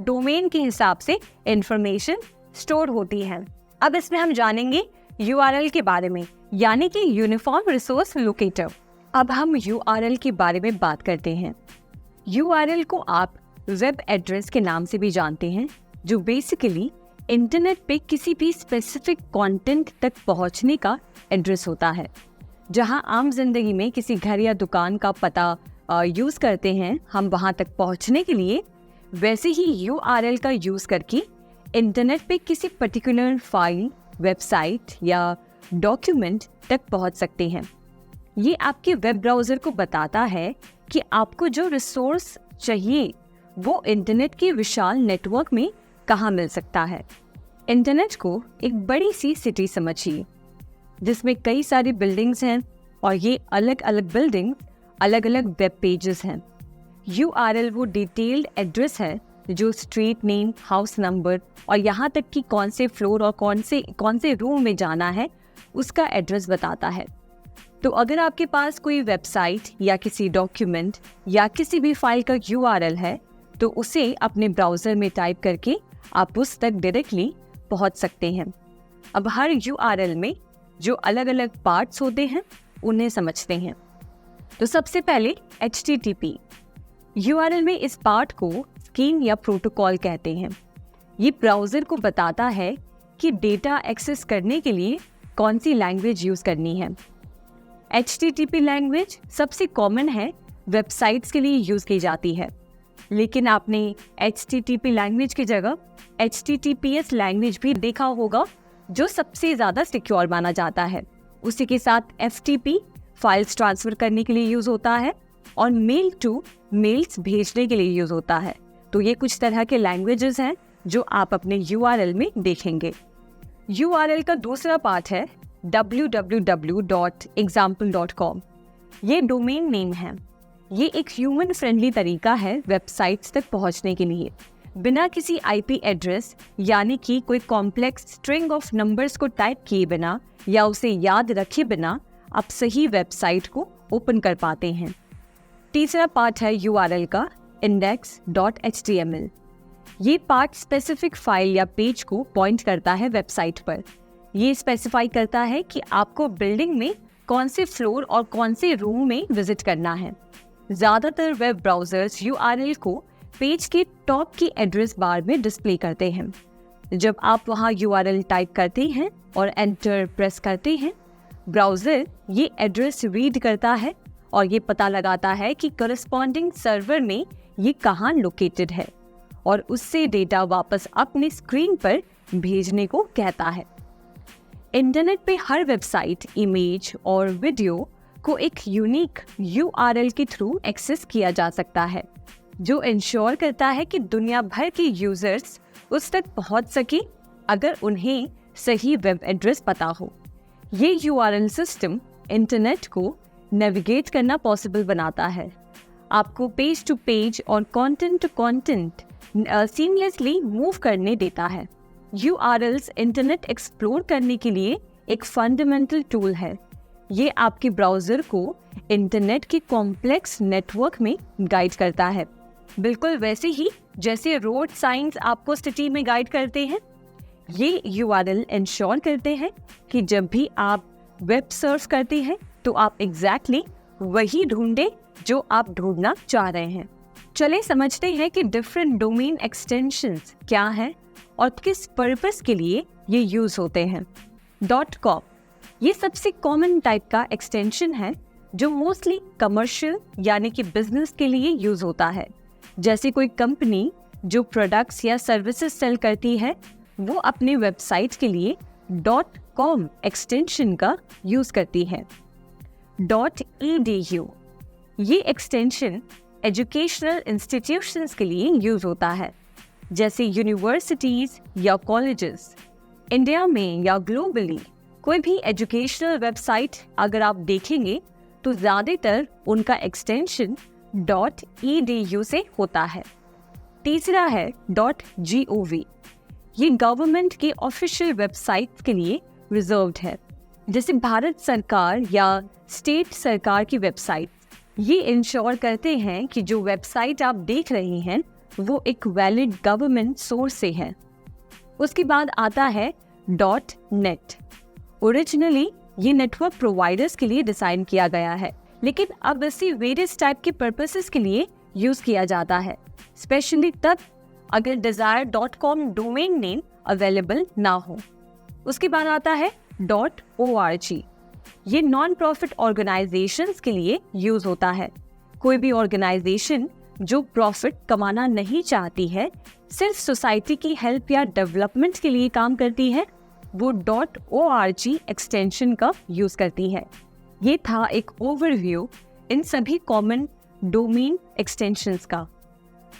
डोमेन के हिसाब से इंफॉर्मेशन स्टोर होती है। अब इसमें हम जानेंगे URL के बारे में, यानी कि यूनिफॉर्म रिसोर्स लोकेटर। अब हम URL के बारे में बात करते हैं। URL को आप वेब एड्रेस के नाम से भी जानते हैं, जो बेसिकली इंटरनेट पे किसी भी स्पेसिफिक कंटेंट तक पहुंचने का एड्रेस होता है। जहां आम जिंदगी में किसी घर या दुकान का पता यूज़ करते हैं हम वहां तक पहुंचने के लिए, वैसे ही URL का यूज़ करके इंटरनेट पे किसी पर्टिकुलर फाइल, वेबसाइट या डॉक्यूमेंट तक पहुंच सकते हैं। ये आपके वेब ब्राउज़र को बताता है कि आपको जो रिसोर्स चाहिए वो इंटरनेट के विशाल नेटवर्क में कहाँ मिल सकता है। इंटरनेट को एक बड़ी सी सिटी समझिए जिसमें कई सारी बिल्डिंग्स हैं और ये अलग अलग बिल्डिंग अलग अलग वेब पेजेस हैं। URL वो डिटेल्ड एड्रेस है जो स्ट्रीट नेम, हाउस नंबर और यहाँ तक कि कौन से फ्लोर और कौन से रूम में जाना है उसका एड्रेस बताता है। तो अगर आपके पास कोई वेबसाइट या किसी डॉक्यूमेंट या किसी भी फाइल का URL है तो उसे अपने ब्राउज़र में टाइप करके आप उस तक डायरेक्टली पहुँच सकते हैं। अब हर URL में जो अलग अलग पार्ट्स होते हैं उन्हें समझते हैं। तो सबसे पहले HTTP। URL में इस पार्ट को स्कीम या प्रोटोकॉल कहते हैं। ये ब्राउज़र को बताता है कि डेटा एक्सेस करने के लिए कौन सी लैंग्वेज यूज़ करनी है। HTTP लैंग्वेज सबसे कॉमन है, वेबसाइट्स के लिए यूज़ की जाती है, लेकिन आपने HTTP लैंग्वेज की जगह HTTPS लैंग्वेज भी देखा होगा जो सबसे ज़्यादा सिक्योर माना जाता है। उसी के साथ FTP फाइल्स ट्रांसफ़र करने के लिए यूज़ होता है और मेल टू मेल्स भेजने के लिए यूज़ होता है। तो ये कुछ तरह के लैंग्वेजेस हैं जो आप अपने URL में देखेंगे। URL का दूसरा पार्ट है www.example.com। ये डोमेन नेम है। ये एक ह्यूमन फ्रेंडली तरीका है वेबसाइट्स तक पहुंचने के लिए। बिना किसी IP एड्रेस यानी कि कोई कॉम्प्लेक्स स्ट्रिंग ऑफ नंबर्स को टाइप किए बिना या उसे याद रखे बिना आप सही वेबसाइट को ओपन कर पाते हैं। तीसरा पार्ट है URL का index.html। ये पार्ट स्पेसिफिक फाइल या पेज को पॉइंट करता है वेबसाइट पर। ये स्पेसिफाई करता है कि आपको बिल्डिंग में कौन से फ्लोर और कौन से रूम में विजिट करना है। ज़्यादातर वेब ब्राउज़र्स URL को पेज के टॉप की एड्रेस बार में डिस्प्ले करते हैं। जब आप वहां URL टाइप करते हैं और एंटर प्रेस करते हैं, ब्राउज़र ये एड्रेस रीड करता है और ये पता लगाता है कि करस्पॉन्डिंग सर्वर में ये कहाँ लोकेटेड है और उससे डेटा वापस अपनी स्क्रीन पर भेजने को कहता है। इंटरनेट पे हर वेबसाइट, इमेज और वीडियो को एक यूनिक URL के थ्रू एक्सेस किया जा सकता है, जो इंश्योर करता है कि दुनिया भर के यूजर्स उस तक पहुंच सके अगर उन्हें सही वेब एड्रेस पता हो। ये URL सिस्टम इंटरनेट को नेविगेट करना पॉसिबल बनाता है, आपको पेज टू पेज और content to content seamlessly move करने देता है। URLs इंटरनेट एक्सप्लोर करने के लिए एक फंडामेंटल टूल है। ये आपके ब्राउज़र को इंटरनेट के कॉम्प्लेक्स नेटवर्क में गाइड करता है, बिल्कुल वैसे ही जैसे रोड साइंस आपको सिटी में गाइड करते हैं। ये URL इंश्योर करते हैं कि जब भी आप वेब सर्फ करते हैं तो आप एग्जैक्टली वही ढूंढें जो आप ढूंढना चाह रहे हैं। चलें समझते हैं कि डिफरेंट डोमेन एक्सटेंशंस क्या हैं और किस पर्पस के लिए ये यूज़ होते हैं। .com ये सबसे कॉमन टाइप का एक्सटेंशन है जो मोस्टली कमर्शियल यानी कि बिजनेस के लिए यूज़ होता है। जैसे कोई कंपनी जो प्रोडक्ट्स या सर्विसेज सेल करती है वो अपने वेबसाइट के लिए .com एक्सटेंशन का यूज़ करती है। .edu ये एक्सटेंशन एजुकेशनल इंस्टीट्यूशंस के लिए यूज़ होता है, जैसे यूनिवर्सिटीज़ या कॉलेजेस। इंडिया में या ग्लोबली कोई भी एजुकेशनल वेबसाइट अगर आप देखेंगे तो ज़्यादातर उनका एक्सटेंशन .edu से होता है। तीसरा है .gov ये गवर्नमेंट के ऑफिशियल वेबसाइट के लिए रिजर्व्ड है, जैसे भारत सरकार या स्टेट सरकार की वेबसाइट। ये इंश्योर करते हैं कि जो वेबसाइट आप देख रहे हैं वो एक वैलिड गवर्नमेंट सोर्स से है। उसके बाद आता है .net। ओरिजिनली ये नेटवर्क प्रोवाइडर्स के लिए डिज़ाइन किया गया है, लेकिन अब इसे वेरियस टाइप के पर्पसेस के लिए यूज़ किया जाता है, स्पेशली तब अगर desire .com domain name available ना हो। उसके बाद आता है .org ये नॉन प्रॉफिट ऑर्गेनाइजेशंस के लिए यूज़ होता है। कोई भी ऑर्गेनाइजेशन जो प्रॉफिट कमाना नहीं चाहती है, सिर्फ सोसाइटी की हेल्प या डेवलपमेंट के लिए काम करती है, वो .org एक्सटेंशन का यूज़ करती है। ये था एक ओवरव्यू इन सभी कॉमन डोमेन एक्सटेंशंस का।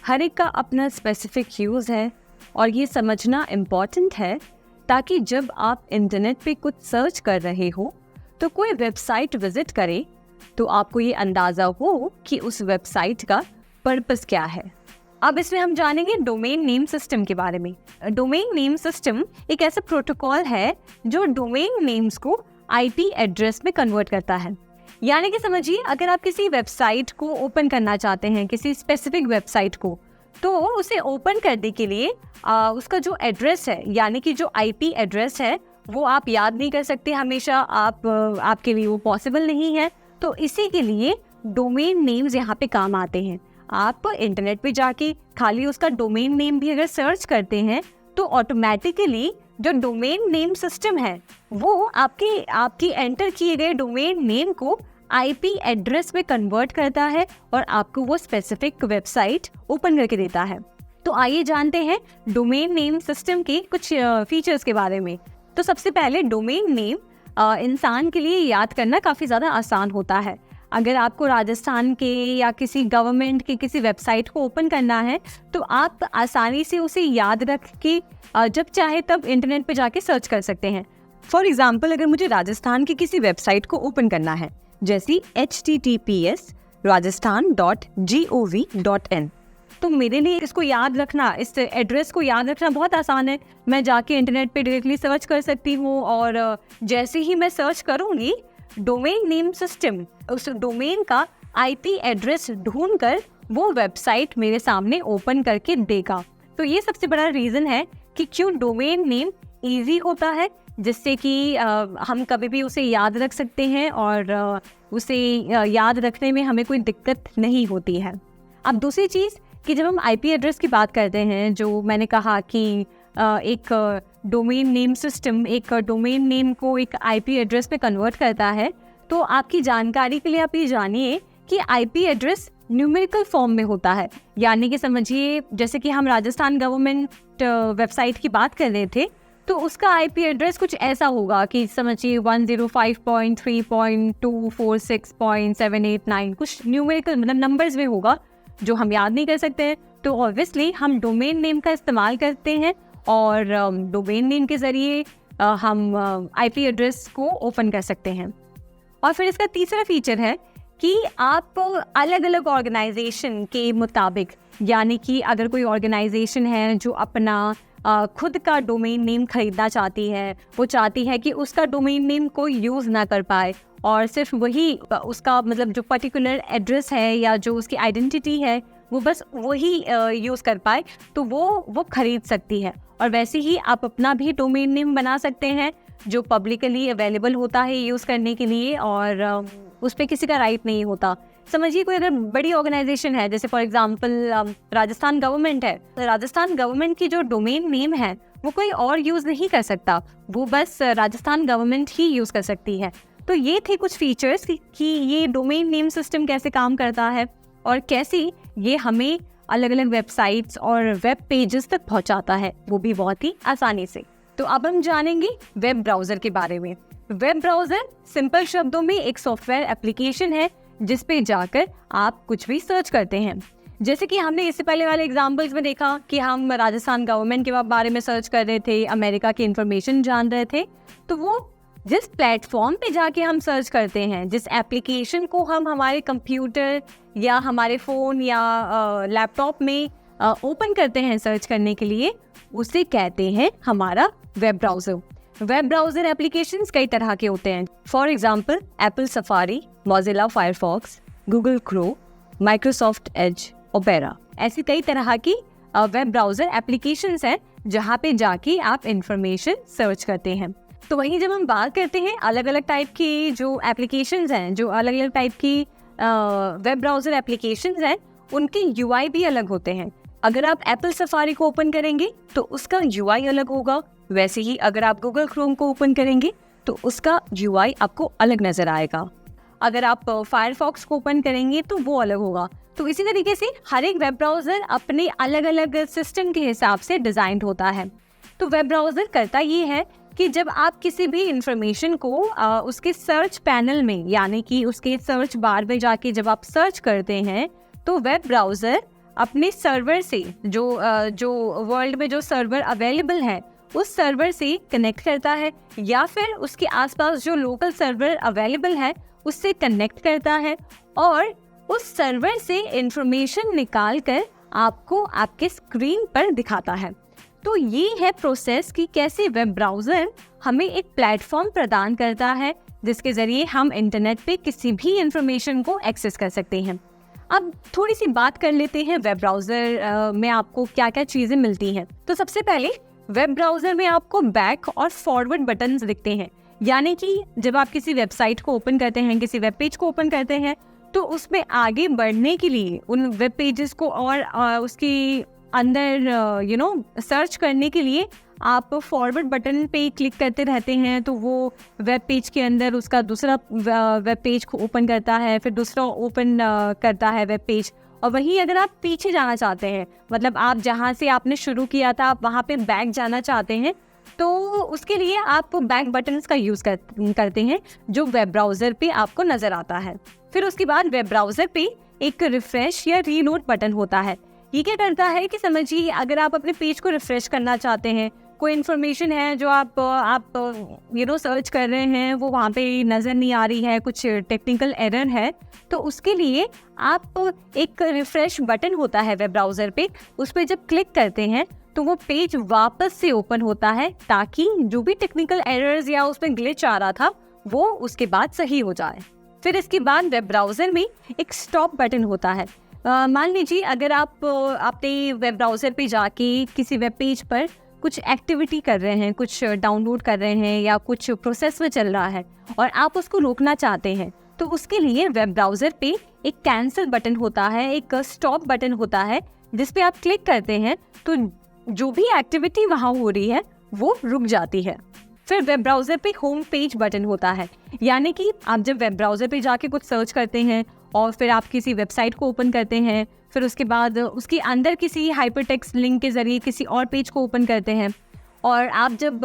हर एक का अपना स्पेसिफिक यूज़ है और ये समझना इम्पॉर्टेंट है ताकि जब आप इंटरनेट पे कुछ सर्च कर रहे हो तो कोई वेबसाइट विजिट करे तो आपको ये अंदाज़ा हो कि उस वेबसाइट का पर्पस क्या है। अब इसमें हम जानेंगे डोमेन नेम सिस्टम के बारे में। डोमेन नेम सिस्टम एक ऐसा प्रोटोकॉल है जो डोमेन नेम्स को आईपी एड्रेस में कन्वर्ट करता है। यानी कि समझिए, अगर आप किसी वेबसाइट को ओपन करना चाहते हैं, किसी स्पेसिफिक वेबसाइट को, तो उसे ओपन करने के लिए उसका जो एड्रेस है, यानी कि जो आईपी एड्रेस है, वो आप याद नहीं कर सकते हमेशा, आपके लिए वो पॉसिबल नहीं है। तो इसी के लिए डोमेन नेम्स यहाँ पे काम आते हैं। आप इंटरनेट पे जाके खाली उसका डोमेन नेम भी अगर सर्च करते हैं तो ऑटोमेटिकली जो डोमेन नेम सिस्टम है वो आपकी एंटर किए गए डोमेन नेम को आईपी एड्रेस में कन्वर्ट करता है और आपको वो स्पेसिफिक वेबसाइट ओपन करके देता है। तो आइए जानते हैं डोमेन नेम सिस्टम के कुछ फीचर्स के बारे में। तो सबसे पहले डोमेन नेम इंसान के लिए याद करना काफ़ी ज़्यादा आसान होता है। अगर आपको राजस्थान के या किसी गवर्नमेंट की किसी वेबसाइट को ओपन करना है तो आप आसानी से उसे याद रख के जब चाहे तब इंटरनेट पे जाके सर्च कर सकते हैं। फॉर एग्जांपल, अगर मुझे राजस्थान की किसी वेबसाइट को ओपन करना है, जैसी https://rajasthan.gov.in, तो मेरे लिए इसको याद रखना, इस एड्रेस को याद रखना बहुत आसान है। मैं जाके इंटरनेट पे डायरेक्टली सर्च कर सकती हूँ और जैसे ही मैं सर्च करूँगी, डोमेन नेम सिस्टम उस डोमेन का आईपी एड्रेस ढूंढकर वो वेबसाइट मेरे सामने ओपन करके देगा। तो ये सबसे बड़ा रीज़न है कि क्यों डोमेन नेम इजी होता है, जिससे कि हम कभी भी उसे याद रख सकते हैं और उसे याद रखने में हमें कोई दिक्कत नहीं होती है। अब दूसरी चीज़ कि जब हम आईपी एड्रेस की बात करते हैं, जो मैंने कहा कि एक डोमेन नेम सिस्टम एक डोमेन नेम को एक आईपी एड्रेस में कन्वर्ट करता है, तो आपकी जानकारी के लिए आप ये जानिए कि आईपी एड्रेस न्यूमेरिकल फॉर्म में होता है। यानी कि समझिए, जैसे कि हम राजस्थान गवर्नमेंट वेबसाइट की बात कर रहे थे, तो उसका आईपी एड्रेस कुछ ऐसा होगा कि समझिए 105.3.246.789, कुछ न्यूमेरिकल मतलब नंबर्स में होगा जो हम याद नहीं कर सकते हैं। तो ऑब्वियसली हम डोमेन नेम का इस्तेमाल करते हैं और डोमेन नेम के ज़रिए हम आईपी एड्रेस को ओपन कर सकते हैं। और फिर इसका तीसरा फीचर है कि आप अलग अलग ऑर्गेनाइजेशन के मुताबिक, यानी कि अगर कोई ऑर्गेनाइजेशन है जो अपना खुद का डोमेन नेम खरीदना चाहती है, वो चाहती है कि उसका डोमेन नेम कोई यूज़ ना कर पाए और सिर्फ वही उसका मतलब जो पर्टिकुलर एड्रेस है या जो उसकी आइडेंटिटी है वो बस वही यूज़ कर पाए, तो वो खरीद सकती है। और वैसे ही आप अपना भी डोमेन नेम बना सकते हैं जो पब्लिकली अवेलेबल होता है यूज़ करने के लिए और उस पर किसी का राइट नहीं होता। समझिए, कोई अगर बड़ी ऑर्गेनाइजेशन है, जैसे फॉर एग्जांपल राजस्थान गवर्नमेंट है, तो राजस्थान गवर्नमेंट की जो डोमेन नेम है वो कोई और यूज़ नहीं कर सकता, वो बस राजस्थान गवर्नमेंट ही यूज़ कर सकती है। तो ये थे कुछ फीचर्स कि ये डोमेन नेम सिस्टम कैसे काम करता है और कैसे ये हमें अलग अलग वेबसाइट्स और वेब पेजेस तक पहुंचाता है, वो भी बहुत ही आसानी से। तो अब हम जानेंगे वेब ब्राउज़र के बारे में। वेब ब्राउज़र सिंपल शब्दों में एक सॉफ्टवेयर एप्लीकेशन है जिस पे जाकर आप कुछ भी सर्च करते हैं। जैसे कि हमने इससे पहले वाले एग्जाम्पल्स में देखा कि हम राजस्थान गवर्नमेंट के बारे में सर्च कर रहे थे, अमेरिका की इंफॉर्मेशन जान रहे थे, तो वो जिस प्लेटफॉर्म पे जाके हम सर्च करते हैं, जिस एप्लीकेशन को हम हमारे कंप्यूटर या हमारे फ़ोन या लैपटॉप में ओपन करते हैं सर्च करने के लिए, उसे कहते हैं हमारा web browser. Web browser applications कई तरह के होते हैं। For example, Apple safari, Mozilla Firefox, Google Chrome, Microsoft Edge, opera, ऐसी कई तरह की वेब ब्राउज़र एप्लीकेशंस हैं जहाँ पे जाके आप इंफॉर्मेशन सर्च करते हैं। तो वहीं जब हम बात करते हैं अलग अलग टाइप की जो एप्लीकेशंस हैं, जो अलग अलग टाइप की वेब ब्राउज़र एप्लीकेशंस हैं, उनके यूआई भी अलग होते हैं। अगर आप एप्पल सफारी को ओपन करेंगे तो उसका यूआई अलग होगा, वैसे ही अगर आप गूगल क्रोम को ओपन करेंगे तो उसका यूआई आपको अलग नज़र आएगा। अगर आप फायरफॉक्स को ओपन करेंगे तो वो अलग होगा। तो इसी तरीके से हर एक वेब ब्राउज़र अपने अलग अलग सिस्टम के हिसाब से डिज़ाइन होता है। तो वेब ब्राउज़र करता ये है कि जब आप किसी भी इंफॉर्मेशन को उसके सर्च पैनल में, यानी कि उसके सर्च बार में जाके जब आप सर्च करते हैं, तो वेब ब्राउज़र अपने सर्वर से जो वर्ल्ड में जो सर्वर अवेलेबल है उस सर्वर से कनेक्ट करता है या फिर उसके आसपास जो लोकल सर्वर अवेलेबल है उससे कनेक्ट करता है और उस सर्वर से इंफॉर्मेशन निकाल कर आपको आपके स्क्रीन पर दिखाता है। तो ये है प्रोसेस कि कैसे वेब ब्राउज़र हमें एक प्लेटफॉर्म प्रदान करता है जिसके ज़रिए हम इंटरनेट पे किसी भी इंफॉर्मेशन को एक्सेस कर सकते हैं। अब थोड़ी सी बात कर लेते हैं वेब ब्राउज़र में आपको क्या क्या चीज़ें मिलती हैं। तो सबसे पहले वेब ब्राउज़र में आपको बैक और फॉरवर्ड बटन्स दिखते हैं, यानी कि जब आप किसी वेबसाइट को ओपन करते हैं, किसी वेब पेज को ओपन करते हैं, तो उसमें आगे बढ़ने के लिए उन वेब पेजेस को और उसकी अंदर सर्च करने के लिए आप फॉरवर्ड बटन पे क्लिक करते रहते हैं। तो वो वेब पेज के अंदर उसका दूसरा वेब पेज को ओपन करता है, फिर दूसरा ओपन करता है वेब पेज। और वहीं अगर आप पीछे जाना चाहते हैं, मतलब आप जहाँ से आपने शुरू किया था आप वहाँ पे बैक जाना चाहते हैं, तो उसके लिए आप बैक बटन्स का यूज़ करते हैं जो वेब ब्राउज़र पे आपको नज़र आता है। फिर उसके बाद वेब ब्राउज़र पे एक रिफ़्रेश या रीलोड बटन होता है। ये क्या करता है कि समझिए अगर आप अपने पेज को रिफ़्रेश करना चाहते हैं, कोई इन्फॉर्मेशन है जो आप सर्च कर रहे हैं वो वहाँ पे नज़र नहीं आ रही है, कुछ टेक्निकल एरर है, तो उसके लिए आप एक रिफ़्रेश बटन होता है वेब ब्राउज़र पे, उस पर जब क्लिक करते हैं तो वो पेज वापस से ओपन होता है ताकि जो भी टेक्निकल एरर्स या उसमें ग्लिच आ रहा था वो उसके बाद सही हो जाए। फिर इसके बाद वेब ब्राउज़र में एक स्टॉप बटन होता है। मान लीजिए अगर आप अपने वेब ब्राउज़र पे जाके किसी वेब पेज पर कुछ एक्टिविटी कर रहे हैं, कुछ डाउनलोड कर रहे हैं या कुछ प्रोसेस में चल रहा है और आप उसको रोकना चाहते हैं, तो उसके लिए वेब ब्राउज़र पे एक कैंसिल बटन होता है, एक स्टॉप बटन होता है, जिस पे आप क्लिक करते हैं तो जो भी एक्टिविटी वहाँ हो रही है वो रुक जाती है। फिर वेब ब्राउज़र पे होम पेज बटन होता है, यानी कि आप जब वेब ब्राउज़र पे जाके कुछ सर्च करते हैं और फिर आप किसी वेबसाइट को ओपन करते हैं, फिर उसके बाद उसके अंदर किसी हाइपरटेक्स्ट लिंक के ज़रिए किसी और पेज को ओपन करते हैं और आप जब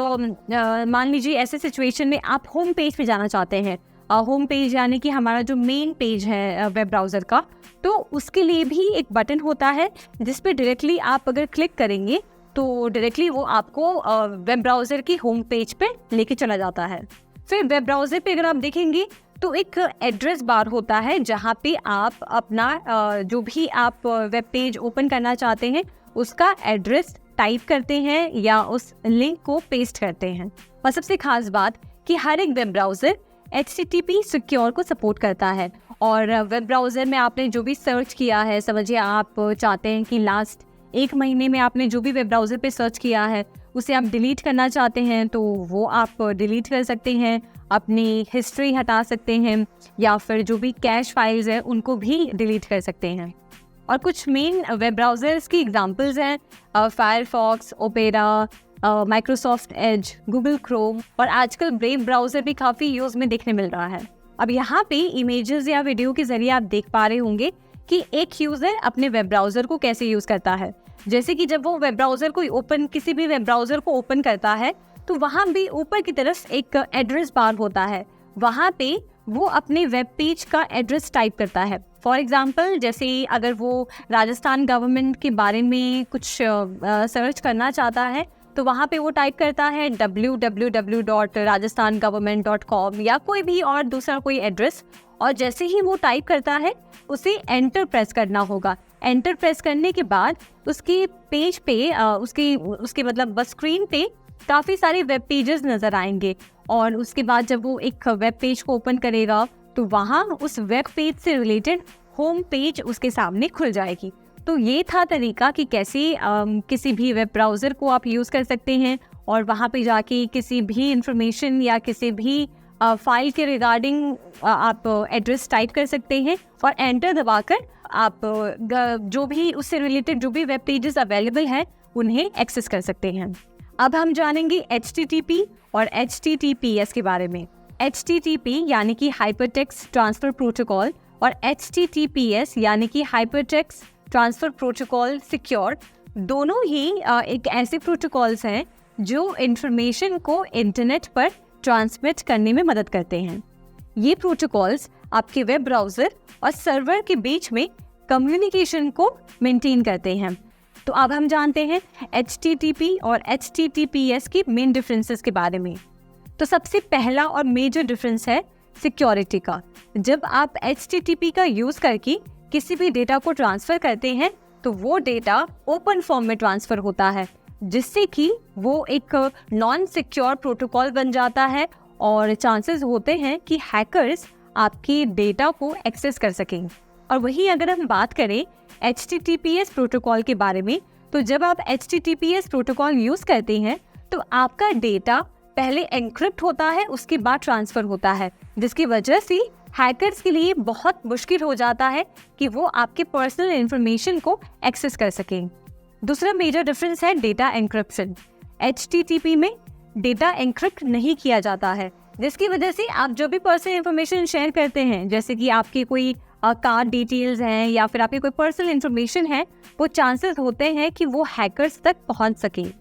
मान लीजिए ऐसे सिचुएशन में आप होम पेज पे जाना चाहते हैं, होम पेज यानी कि हमारा जो मेन पेज है वेब ब्राउज़र का, तो उसके लिए भी एक बटन होता है जिस पे डायरेक्टली आप अगर क्लिक करेंगे तो डायरेक्टली वो आपको वेब ब्राउज़र की होम पेज पे लेके चला जाता है। फिर वेब ब्राउज़र पे अगर आप देखेंगे तो एक एड्रेस बार होता है जहाँ पे आप अपना जो भी आप वेब पेज ओपन करना चाहते हैं उसका एड्रेस टाइप करते हैं या उस लिंक को पेस्ट करते हैं। और सबसे खास बात कि हर एक वेब ब्राउज़र HTTP सिक्योर को सपोर्ट करता है और वेब ब्राउज़र में आपने जो भी सर्च किया है, समझिए आप चाहते हैं कि लास्ट 1 महीने में आपने जो भी वेब ब्राउज़र पे सर्च किया है उसे आप डिलीट करना चाहते हैं तो वो आप डिलीट कर सकते हैं, अपनी हिस्ट्री हटा सकते हैं या फिर जो भी कैश फाइल्स हैं उनको भी डिलीट कर सकते हैं। और कुछ मेन वेब ब्राउज़र्स की एग्जांपल्स हैं Firefox, opera, Microsoft Edge, Google Chrome और आजकल ब्रेव ब्राउज़र भी काफ़ी यूज़ में देखने मिल रहा है। अब यहाँ पे इमेजेस या वीडियो के ज़रिए आप देख पा रहे होंगे कि एक यूज़र अपने वेब ब्राउज़र को कैसे यूज़ करता है। जैसे कि जब वो वेब ब्राउज़र को किसी भी वेब ब्राउज़र को ओपन करता है तो वहाँ भी ऊपर की तरफ एक एड्रेस बार होता है, वहाँ पे वो अपने वेब पेज का एड्रेस टाइप करता है। फॉर एग्जांपल जैसे अगर वो राजस्थान गवर्नमेंट के बारे में कुछ सर्च करना चाहता है तो वहाँ पे वो टाइप करता है www.rajasthangovernment.com या कोई भी और दूसरा कोई एड्रेस, और जैसे ही वो टाइप करता है उसे एंटर प्रेस करना होगा। एंटर प्रेस करने के बाद उसके पेज पे उसके मतलब स्क्रीन पे काफ़ी सारे वेब पेजेस नज़र आएंगे और उसके बाद जब वो एक वेब पेज को ओपन करेगा तो वहाँ उस वेब पेज से रिलेटेड होम पेज उसके सामने खुल जाएगी। तो ये था तरीका कि कैसे किसी भी वेब ब्राउज़र को आप यूज़ कर सकते हैं और वहाँ पे जाके किसी भी इंफॉर्मेशन या किसी भी फाइल के रिगार्डिंग आप एड्रेस टाइप कर सकते हैं और एंटर दबाकर आप जो भी उससे रिलेटेड जो भी वेब पेजेस अवेलेबल हैं उन्हें एक्सेस कर सकते हैं। अब हम जानेंगे HTTP और HTTPS के बारे में। HTTP यानी कि हाइपरटेक्स्ट ट्रांसफ़र प्रोटोकॉल और HTTPS यानी कि हाइपरटेक्स्ट ट्रांसफ़र प्रोटोकॉल सिक्योर, दोनों ही एक ऐसे प्रोटोकॉल्स हैं जो इंफॉर्मेशन को इंटरनेट पर ट्रांसमिट करने में मदद करते हैं। ये प्रोटोकॉल्स आपके वेब ब्राउज़र और सर्वर के बीच में कम्युनिकेशन को मेंटेन करते हैं। तो अब हम जानते हैं HTTP और HTTPS की मेन डिफरेंसेस के बारे में। तो सबसे पहला और मेजर डिफरेंस है सिक्योरिटी का। जब आप HTTP का यूज़ करके किसी भी डेटा को ट्रांसफ़र करते हैं तो वो डेटा ओपन फॉर्म में ट्रांसफ़र होता है, जिससे कि वो एक नॉन सिक्योर प्रोटोकॉल बन जाता है और चांसेस होते हैं कि हैकर्स आपके डेटा को एक्सेस कर सकें। और वही अगर हम बात करें HTTPS प्रोटोकॉल के बारे में, तो जब आप HTTPS प्रोटोकॉल यूज़ करते हैं तो आपका डेटा पहले एन्क्रिप्ट होता है, उसके बाद ट्रांसफ़र होता है, जिसकी वजह से हैकर्स के लिए बहुत मुश्किल हो जाता है कि वो आपके पर्सनल इन्फॉर्मेशन को एक्सेस कर सकें। दूसरा मेजर डिफरेंस है डेटा एन्क्रिप्शन। HTTP में डेटा एन्क्रिप्ट नहीं किया जाता है, जिसकी वजह से आप जो भी पर्सनल इन्फॉर्मेशन शेयर करते हैं, जैसे कि आपकी कोई कार्ड डिटेल्स हैं या फिर आपकी कोई पर्सनल इन्फॉर्मेशन है, वो चांसेस होते हैं कि वो हैकर्स तक पहुंच सकें।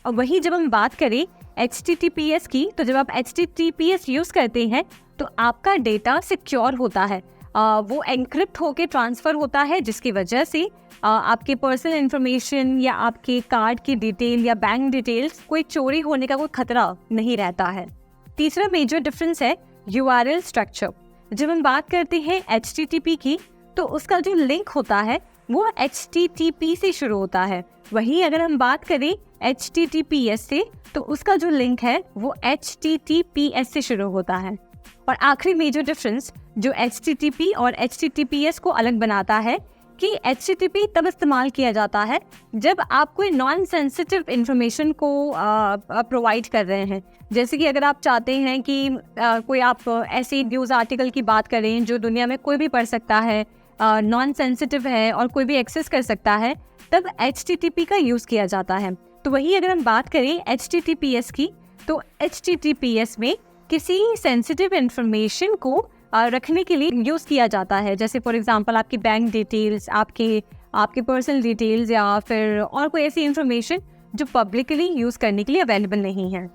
और वही जब हम बात करें HTTPS की, तो जब आप HTTPS यूज़ करते हैं तो आपका डेटा सिक्योर होता है, वो एन्क्रिप्ट होके ट्रांसफ़र होता है, जिसकी वजह से आपके पर्सनल इन्फॉर्मेशन या आपके कार्ड की डिटेल या बैंक डिटेल्स कोई चोरी होने का कोई खतरा नहीं रहता है। तीसरा मेजर डिफरेंस है URL स्ट्रक्चर। जब हम बात करते हैं HTTP की, तो उसका जो लिंक होता है वो HTTP से शुरू होता है। वहीं अगर हम बात करें HTTPS से, तो उसका जो लिंक है वो HTTPS से शुरू होता है। और आखिरी मेजर डिफरेंस जो HTTP और HTTPS को अलग बनाता है कि HTTP तब इस्तेमाल किया जाता है जब आप कोई नॉन सेंसिटिव इंफॉर्मेशन को प्रोवाइड कर रहे हैं। जैसे कि अगर आप चाहते हैं कि कोई आप ऐसी न्यूज़ आर्टिकल की बात करें जो दुनिया में कोई भी पढ़ सकता है, नॉन सेंसिटिव है और कोई भी एक्सेस कर सकता है, तब HTTP का यूज़ किया जाता है। तो वही अगर हम बात करें HTTPS की, तो HTTPS में किसी सेंसिटिव इंफॉर्मेशन को रखने के लिए यूज़ किया जाता है, जैसे फॉर एग्जांपल आपकी बैंक डिटेल्स, आपके पर्सनल डिटेल्स या फिर और कोई ऐसी इंफॉर्मेशन जो पब्लिकली यूज़ करने के लिए अवेलेबल नहीं है।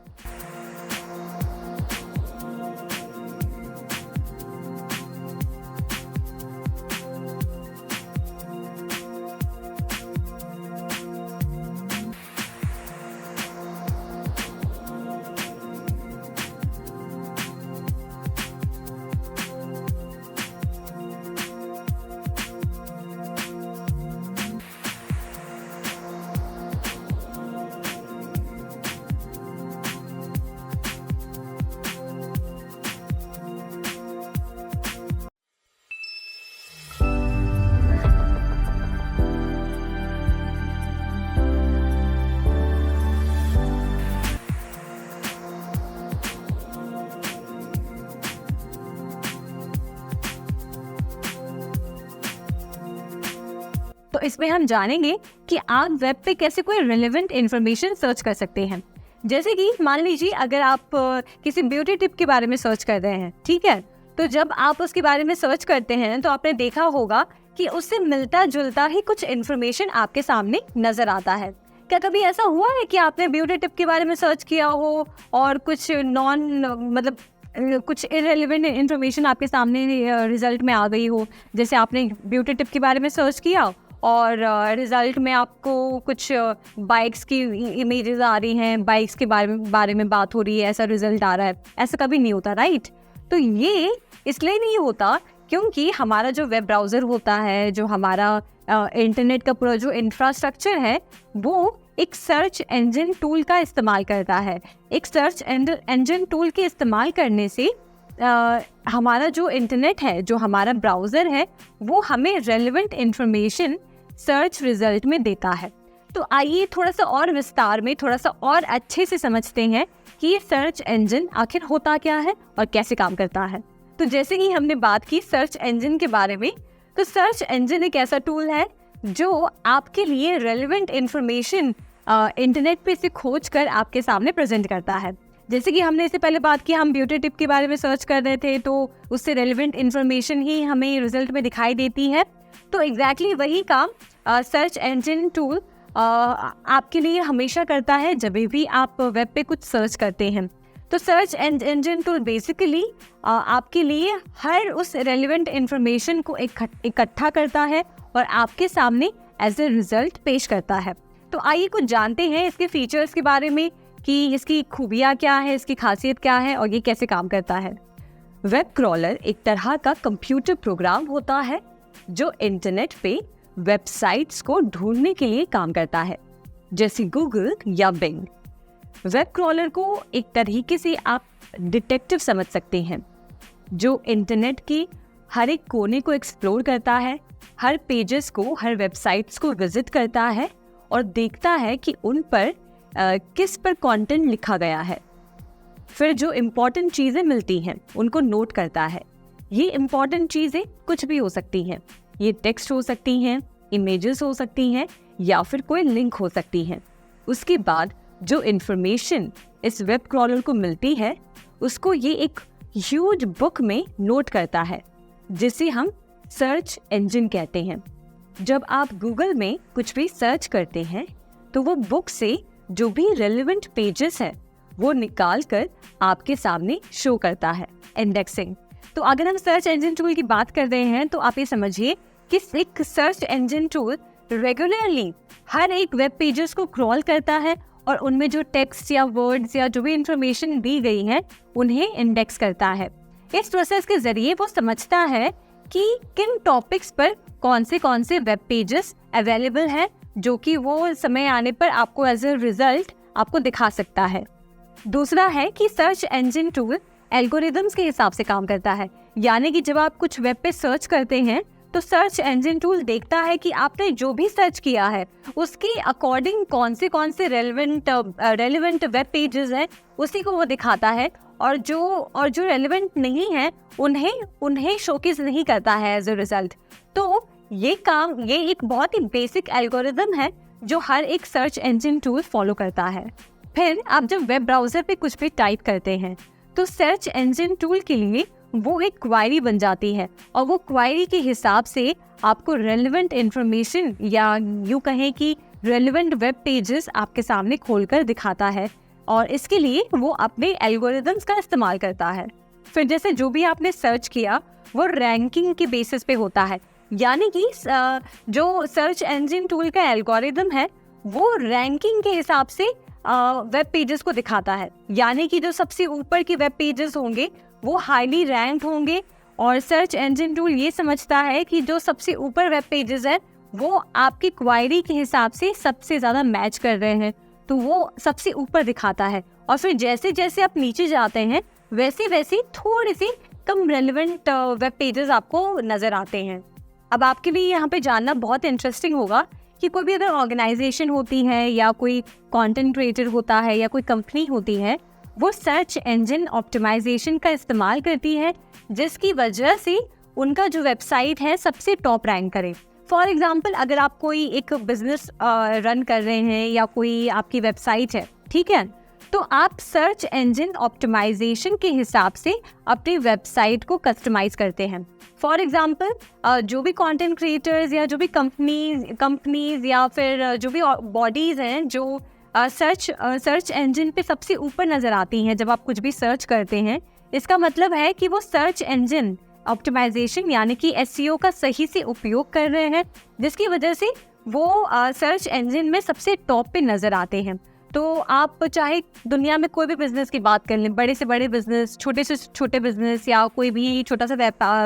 तो इसमें हम जानेंगे कि आप वेब पे कैसे कोई रिलेवेंट इन्फॉर्मेशन सर्च कर सकते हैं। जैसे कि मान लीजिए अगर आप किसी ब्यूटी टिप के बारे में सर्च कर रहे हैं, ठीक है, तो जब आप उसके बारे में सर्च करते हैं तो आपने देखा होगा कि उससे मिलता जुलता ही कुछ इन्फॉर्मेशन आपके सामने नजर आता है। क्या कभी ऐसा हुआ है कि आपने ब्यूटी टिप के बारे में सर्च किया हो और कुछ कुछ इररिलेवेंट इन्फॉर्मेशन आपके सामने रिजल्ट में आ गई हो? जैसे आपने ब्यूटी टिप के बारे में सर्च किया और रिजल्ट में आपको कुछ बाइक्स की इमेजेस आ रही हैं, बाइक्स के बारे में बात हो रही है, ऐसा रिजल्ट आ रहा है। ऐसा कभी नहीं होता, राइट? तो ये इसलिए नहीं होता क्योंकि हमारा जो वेब ब्राउज़र होता है, जो हमारा इंटरनेट का पूरा जो इंफ्रास्ट्रक्चर है, वो एक सर्च इंजन टूल का इस्तेमाल करता है। एक सर्च इंजन टूल के इस्तेमाल करने से हमारा जो इंटरनेट है, जो हमारा ब्राउज़र है, वो हमें रेलेवेंट इंफॉर्मेशन सर्च रिजल्ट में देता है। तो आइए थोड़ा सा और विस्तार में, थोड़ा सा और अच्छे से समझते हैं कि ये सर्च इंजन आखिर होता क्या है और कैसे काम करता है। तो जैसे कि हमने बात की सर्च इंजन के बारे में, तो सर्च इंजन एक ऐसा टूल है जो आपके लिए रेलेवेंट इंफॉर्मेशन इंटरनेट पे से खोज कर आपके सामने प्रेजेंट करता है। जैसे कि हमने इससे पहले बात की, हम ब्यूटी टिप के बारे में सर्च कर रहे थे, तो उससे रेलेवेंट इन्फॉर्मेशन ही हमें रिजल्ट में दिखाई देती है। तो एग्जैक्टली वही काम सर्च इंजन टूल आपके लिए हमेशा करता है जब भी आप वेब पे कुछ सर्च करते हैं। तो सर्च इंजन टूल बेसिकली आपके लिए हर उस रेलेवेंट इन्फॉर्मेशन को इकट्ठा करता है और आपके सामने एज ए रिजल्ट पेश करता है। तो आइए कुछ जानते हैं इसके फीचर्स के बारे में कि इसकी खूबियाँ क्या है, इसकी खासियत क्या है और ये कैसे काम करता है। वेब क्रॉलर एक तरह का कंप्यूटर प्रोग्राम होता है जो इंटरनेट पे वेबसाइट्स को ढूंढने के लिए काम करता है, जैसे गूगल या बिंग। वेब क्रॉलर को एक तरीके से आप डिटेक्टिव समझ सकते हैं, जो इंटरनेट की हर एक कोने को एक्सप्लोर करता है, हर पेजेस को, हर वेबसाइट्स को विजिट करता है और देखता है कि उन पर किस पर कंटेंट लिखा गया है। फिर जो इम्पोर्टेंट चीज़ें मिलती हैं उनको नोट करता है। ये इम्पोर्टेंट चीज़ें कुछ भी हो सकती हैं, ये टेक्स्ट हो सकती हैं, इमेजेस हो सकती हैं या फिर कोई लिंक हो सकती हैं। उसके बाद जो इन्फॉर्मेशन इस वेब क्रॉलर को मिलती है उसको ये एक ह्यूज बुक में नोट करता है, जिसे हम सर्च इंजन कहते हैं। जब आप गूगल में कुछ भी सर्च करते हैं तो वो बुक से जो भी रेलेवेंट पेजेस है वो निकाल कर आपके सामने शो करता है। इंडेक्सिंग। तो अगर हम सर्च इंजन टूल की बात कर रहे हैं तो आप ये समझिए कि एक सर्च इंजन टूल रेगुलरली हर एक वेब पेजेस को क्रॉल करता है और उनमें जो टेक्स्ट या वर्ड्स या जो भी इंफॉर्मेशन दी गई है उन्हें इंडेक्स करता है। इस प्रोसेस के जरिए वो समझता है कि किन टॉपिक्स पर कौन से वेब पेजेस अवेलेबल हैं, जो कि वो समय आने पर आपको एज ए रिजल्ट आपको दिखा सकता है। दूसरा है कि सर्च इंजन टूल एल्गोरिदम्स के हिसाब से काम करता है, यानी कि जब आप कुछ वेब पे सर्च करते हैं तो सर्च इंजन टूल देखता है कि आपने जो भी सर्च किया है उसके अकॉर्डिंग कौन से रेलेवेंट वेब पेजेस हैं उसी को वो दिखाता है, और जो रेलेवेंट नहीं है उन्हें शोकेस नहीं करता है एज ए रिजल्ट। तो ये एक बहुत ही बेसिक एल्गोरिदम है जो हर एक सर्च इंजन टूल फॉलो करता है। फिर आप जब वेब ब्राउजर पे कुछ भी टाइप करते हैं तो सर्च इंजन टूल के लिए वो एक क्वेरी बन जाती है और वो क्वेरी के हिसाब से आपको रेलेवेंट इंफॉर्मेशन या यूँ कहें कि रेलेवेंट वेब पेजेस आपके सामने खोलकर दिखाता है, और इसके लिए वो अपने एल्गोरिदम्स का इस्तेमाल करता है। फिर जैसे जो भी आपने सर्च किया वो रैंकिंग के बेसिस पे होता है, यानी कि जो सर्च इंजन टूल का एल्गोरिदम है वो रैंकिंग के हिसाब से वेब पेजेस को दिखाता है, यानी कि जो सबसे ऊपर के वेब पेजेस होंगे वो हाईली रैंक्ड होंगे, और सर्च इंजन टूल ये समझता है कि जो सबसे ऊपर वेब पेजेस हैं वो आपकी क्वेरी के हिसाब से सबसे ज़्यादा मैच कर रहे हैं, तो वो सबसे ऊपर दिखाता है। और फिर जैसे जैसे आप नीचे जाते हैं वैसे वैसे थोड़े से कम रेलेवेंट वेब पेजेस आपको नज़र आते हैं। अब आपके लिए यहाँ पे जानना बहुत इंटरेस्टिंग होगा कि कोई भी अगर ऑर्गेनाइजेशन होती है या कोई कंटेंट क्रिएटर होता है या कोई कंपनी होती है, वो सर्च इंजन ऑप्टिमाइजेशन का इस्तेमाल करती है, जिसकी वजह से उनका जो वेबसाइट है सबसे टॉप रैंक करे। फॉर एग्जांपल, अगर आप कोई एक बिजनेस रन कर रहे हैं या कोई आपकी वेबसाइट है, ठीक है, तो आप सर्च इंजन ऑप्टिमाइजेशन के हिसाब से अपनी वेबसाइट को कस्टमाइज करते हैं। फॉर एग्जांपल, जो भी कंटेंट क्रिएटर्स या जो भी कंपनीज या फिर जो भी बॉडीज़ हैं जो सर्च इंजन पे सबसे ऊपर नज़र आती हैं जब आप कुछ भी सर्च करते हैं, इसका मतलब है कि वो सर्च इंजन ऑप्टिमाइजेशन यानी कि एसईओ का सही से उपयोग कर रहे हैं, जिसकी वजह से वो सर्च इंजन में सबसे टॉप पे नज़र आते हैं। तो आप चाहे दुनिया में कोई भी बिजनेस की बात कर लें, बड़े से बड़े बिजनेस, छोटे से छोटे बिजनेस या कोई भी छोटा सा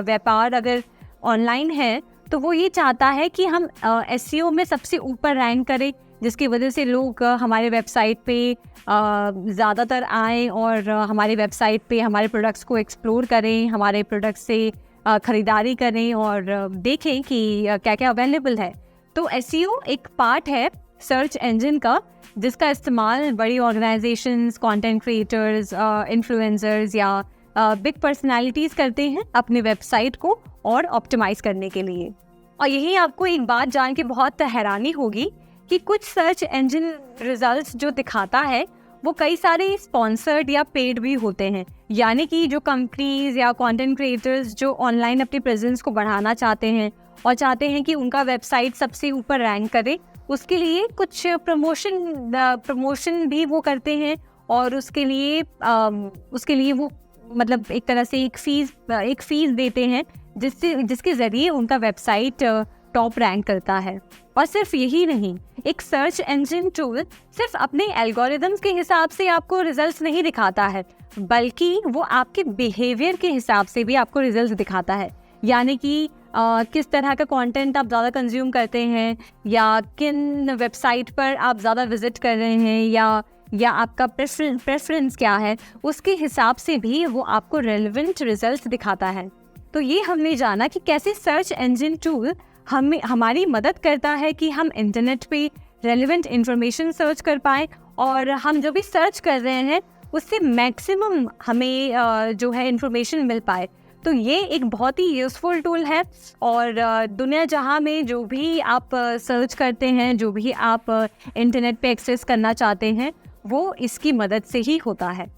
व्यापार अगर ऑनलाइन है, तो वो ये चाहता है कि हम एसईओ में सबसे ऊपर रैंक करें, जिसकी वजह से लोग हमारे वेबसाइट पे ज़्यादातर आएँ और हमारे वेबसाइट पे हमारे प्रोडक्ट्स को एक्सप्लोर करें, हमारे प्रोडक्ट्स से ख़रीदारी करें और देखें कि क्या क्या अवेलेबल है। तो एसईओ एक पार्ट है सर्च इंजन का, जिसका इस्तेमाल बड़ी ऑर्गेनाइजेशंस, कंटेंट क्रिएटर्स, इन्फ्लुएंसर्स या बिग पर्सनालिटीज़ करते हैं अपनी वेबसाइट को और ऑप्टिमाइज़ करने के लिए। और यही आपको एक बात जान के बहुत हैरानी होगी कि कुछ सर्च इंजन रिजल्ट्स जो दिखाता है वो कई सारे स्पॉन्सर्ड या पेड भी होते हैं, यानी कि जो कंपनीज या कंटेंट क्रिएटर्स जो ऑनलाइन अपनी प्रेजेंस को बढ़ाना चाहते हैं और चाहते हैं कि उनका वेबसाइट सबसे ऊपर रैंक करे, उसके लिए कुछ प्रमोशन भी वो करते हैं, और उसके लिए वो मतलब एक तरह से एक फीस देते हैं जिसके ज़रिए उनका वेबसाइट टॉप रैंक करता है। और सिर्फ यही नहीं, एक सर्च इंजन टूल सिर्फ अपने एल्गोरिदम्स के हिसाब से आपको रिजल्ट्स नहीं दिखाता है, बल्कि वो आपके बिहेवियर के हिसाब से भी आपको रिजल्ट्स दिखाता है। यानी कि किस तरह का कंटेंट आप ज़्यादा कंज्यूम करते हैं, या किन वेबसाइट पर आप ज़्यादा विजिट कर रहे हैं, या आपका प्रेफरेंस क्या है, उसके हिसाब से भी वो आपको रेलेवेंट रिजल्ट्स दिखाता है। तो ये हमने जाना कि कैसे सर्च इंजन टूल हमारी मदद करता है कि हम इंटरनेट पे रेलेवेंट इंफॉर्मेशन सर्च कर पाएँ, और हम जो भी सर्च कर रहे हैं उससे मैक्सिमम हमें जो है इंफॉर्मेशन मिल पाए। तो ये एक बहुत ही यूज़फुल टूल है, और दुनिया जहाँ में जो भी आप सर्च करते हैं, जो भी आप इंटरनेट पे एक्सेस करना चाहते हैं, वो इसकी मदद से ही होता है।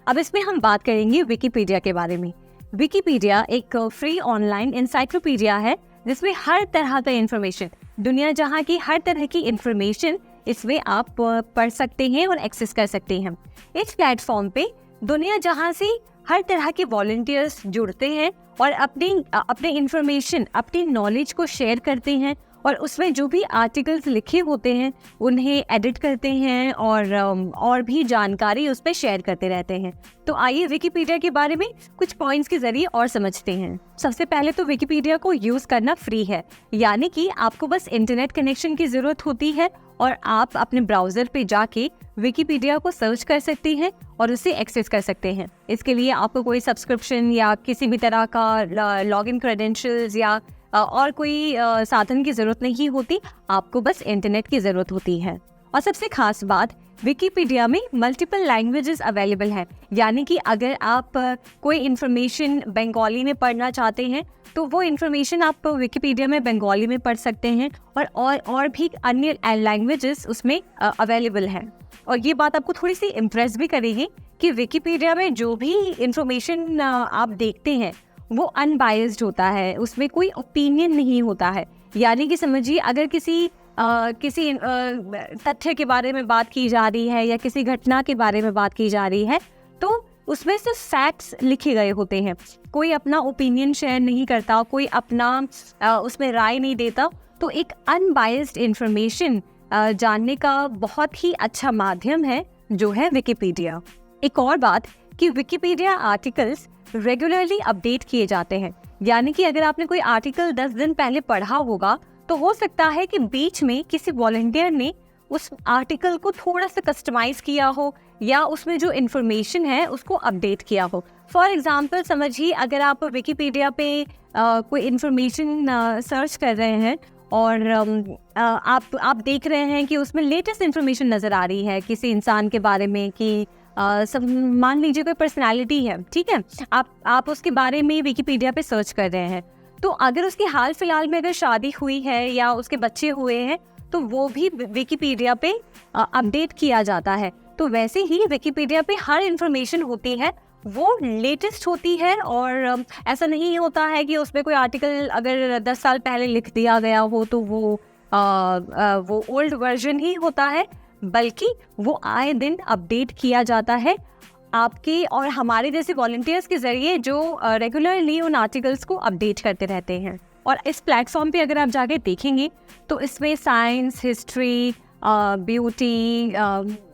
अब इसमें हम बात करेंगे विकिपीडिया के बारे में। विकिपीडिया एक फ्री ऑनलाइन इंसाइक्लोपीडिया है, जिसमें हर तरह का इंफॉर्मेशन, दुनिया जहाँ की हर तरह की इंफॉर्मेशन इसमें आप पढ़ सकते हैं और एक्सेस कर सकते हैं। इस प्लेटफॉर्म पे दुनिया जहाँ से हर तरह के वॉलंटियर्स जुड़ते हैं और अपने इंफॉर्मेशन, अपनी नॉलेज को शेयर करते हैं, और उसमें जो भी आर्टिकल्स लिखे होते हैं उन्हें एडिट करते हैं, और भी जानकारी उस पर शेयर करते रहते हैं। तो आइए विकिपीडिया के बारे में कुछ पॉइंट्स के जरिए और समझते हैं। सबसे पहले तो विकिपीडिया को यूज़ करना फ्री है, यानी कि आपको बस इंटरनेट कनेक्शन की ज़रूरत होती है, और आप अपने ब्राउज़र पे जाके विकिपीडिया को सर्च कर सकते हैं और उसे एक्सेस कर सकते हैं। इसके लिए आपको कोई सब्सक्रिप्शन या किसी भी तरह का लॉगिन क्रेडेंशियल्स या और कोई साधन की ज़रूरत नहीं होती, आपको बस इंटरनेट की ज़रूरत होती है। और सबसे खास बात, विकिपीडिया में मल्टीपल लैंग्वेजेस अवेलेबल हैं, यानी कि अगर आप कोई इन्फॉर्मेशन बंगाली में पढ़ना चाहते हैं तो वो इन्फॉर्मेशन आप विकिपीडिया में बंगाली में पढ़ सकते हैं, और भी अन्य लैंग्वेजेस उसमें अवेलेबल हैं। और ये बात आपको थोड़ी सी इम्प्रेस भी करेगी कि विकिपीडिया में जो भी इंफॉर्मेशन आप देखते हैं वो अनबायस्ड होता है, उसमें कोई ओपिनियन नहीं होता है। यानी कि समझिए, अगर किसी तथ्य के बारे में बात की जा रही है या किसी घटना के बारे में बात की जा रही है, तो उसमें सिर्फ फैक्ट्स लिखे गए होते हैं, कोई अपना ओपिनियन शेयर नहीं करता, कोई अपना उसमें राय नहीं देता। तो एक अनबायस्ड इंफॉर्मेशन जानने का बहुत ही अच्छा माध्यम है जो है विकिपीडिया। एक और बात कि विकिपीडिया आर्टिकल्स रेगुलरली अपडेट किए जाते हैं, यानी कि अगर आपने कोई आर्टिकल 10 दिन पहले पढ़ा होगा तो हो सकता है कि बीच में किसी वॉलंटियर ने उस आर्टिकल को थोड़ा सा कस्टमाइज किया हो, या उसमें जो इन्फॉर्मेशन है उसको अपडेट किया हो। फॉर एग्जांपल समझिए, अगर आप विकिपीडिया पे कोई इन्फॉर्मेशन सर्च कर रहे हैं और आप देख रहे हैं कि उसमें लेटेस्ट इन्फॉर्मेशन नज़र आ रही है किसी इंसान के बारे में, कि सब मान लीजिए कोई पर्सनालिटी है, ठीक है, आप उसके बारे में विकिपीडिया पे सर्च कर रहे हैं, तो अगर उसकी हाल फिलहाल में अगर शादी हुई है या उसके बच्चे हुए हैं तो वो भी विकिपीडिया पे अपडेट किया जाता है। तो वैसे ही विकिपीडिया पे हर इन्फॉर्मेशन होती है वो लेटेस्ट होती है, और ऐसा नहीं होता है कि उसमें कोई आर्टिकल अगर 10 साल पहले लिख दिया गया हो तो वो ओल्ड वर्जन ही होता है, बल्कि वो आए दिन अपडेट किया जाता है आपके और हमारे जैसे वॉलंटियर्स के ज़रिए, जो रेगुलरली उन आर्टिकल्स को अपडेट करते रहते हैं। और इस प्लेटफॉर्म पे अगर आप जाके देखेंगे तो इसमें साइंस, हिस्ट्री, ब्यूटी,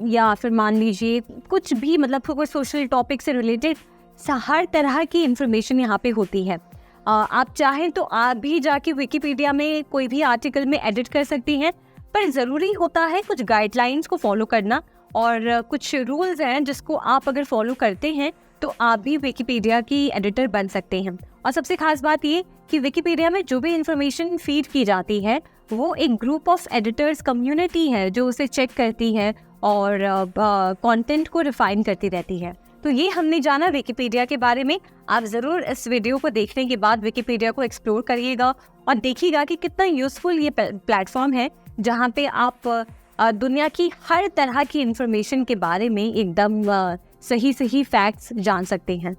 या फिर मान लीजिए कुछ भी, मतलब कोई सोशल टॉपिक से रिलेटेड हर तरह की इंफॉर्मेशन यहाँ पे होती है। आप चाहें तो आप भी जाके विकिपीडिया में कोई भी आर्टिकल में एडिट कर सकती हैं, पर ज़रूरी होता है कुछ गाइडलाइंस को फॉलो करना, और कुछ रूल्स हैं जिसको आप अगर फॉलो करते हैं तो आप भी विकिपीडिया की एडिटर बन सकते हैं। और सबसे खास बात ये कि विकिपीडिया में जो भी इंफॉर्मेशन फीड की जाती है वो एक ग्रुप ऑफ एडिटर्स कम्युनिटी है जो उसे चेक करती है और कंटेंट को रिफाइन करती रहती है। तो ये हमने जाना विकिपीडिया के बारे में। आप ज़रूर इस वीडियो को देखने के बाद विकिपीडिया को एक्सप्लोर करिएगा और देखिएगा कि कितना यूज़फुल ये प्लेटफॉर्म है, जहाँ पे आप दुनिया की हर तरह की इंफॉर्मेशन के बारे में एकदम सही फैक्ट्स जान सकते हैं।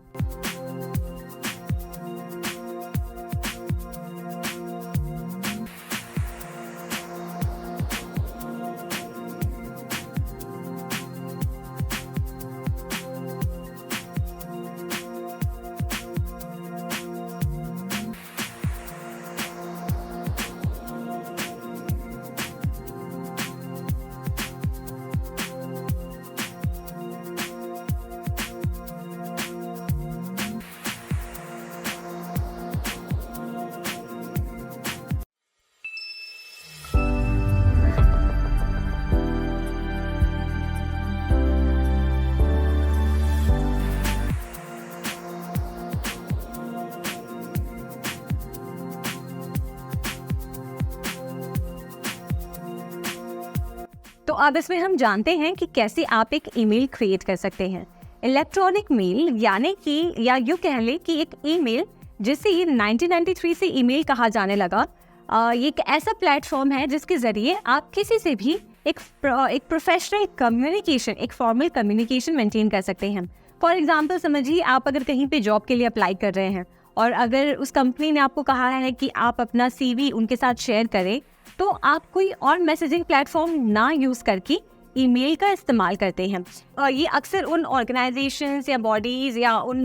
अब इसमें हम जानते हैं कि कैसे आप एक ईमेल क्रिएट कर सकते हैं। इलेक्ट्रॉनिक मेल यानी कि, या यूँ कह लें कि एक ईमेल जिसे ये 1993 से ईमेल कहा जाने लगा, ये एक ऐसा प्लेटफॉर्म है जिसके ज़रिए आप किसी से भी एक प्रोफेशनल कम्युनिकेशन, एक फॉर्मल कम्युनिकेशन मेंटेन कर सकते हैं। फॉर एग्जांपल समझिए, आप अगर कहीं पे जॉब के लिए अप्लाई कर रहे हैं और अगर उस कंपनी ने आपको कहा है कि आप अपना CV उनके साथ शेयर करें, तो आप कोई और मैसेजिंग प्लेटफॉर्म ना यूज़ करके ईमेल का इस्तेमाल करते हैं। ये अक्सर उन ऑर्गेनाइजेशंस या बॉडीज़ या उन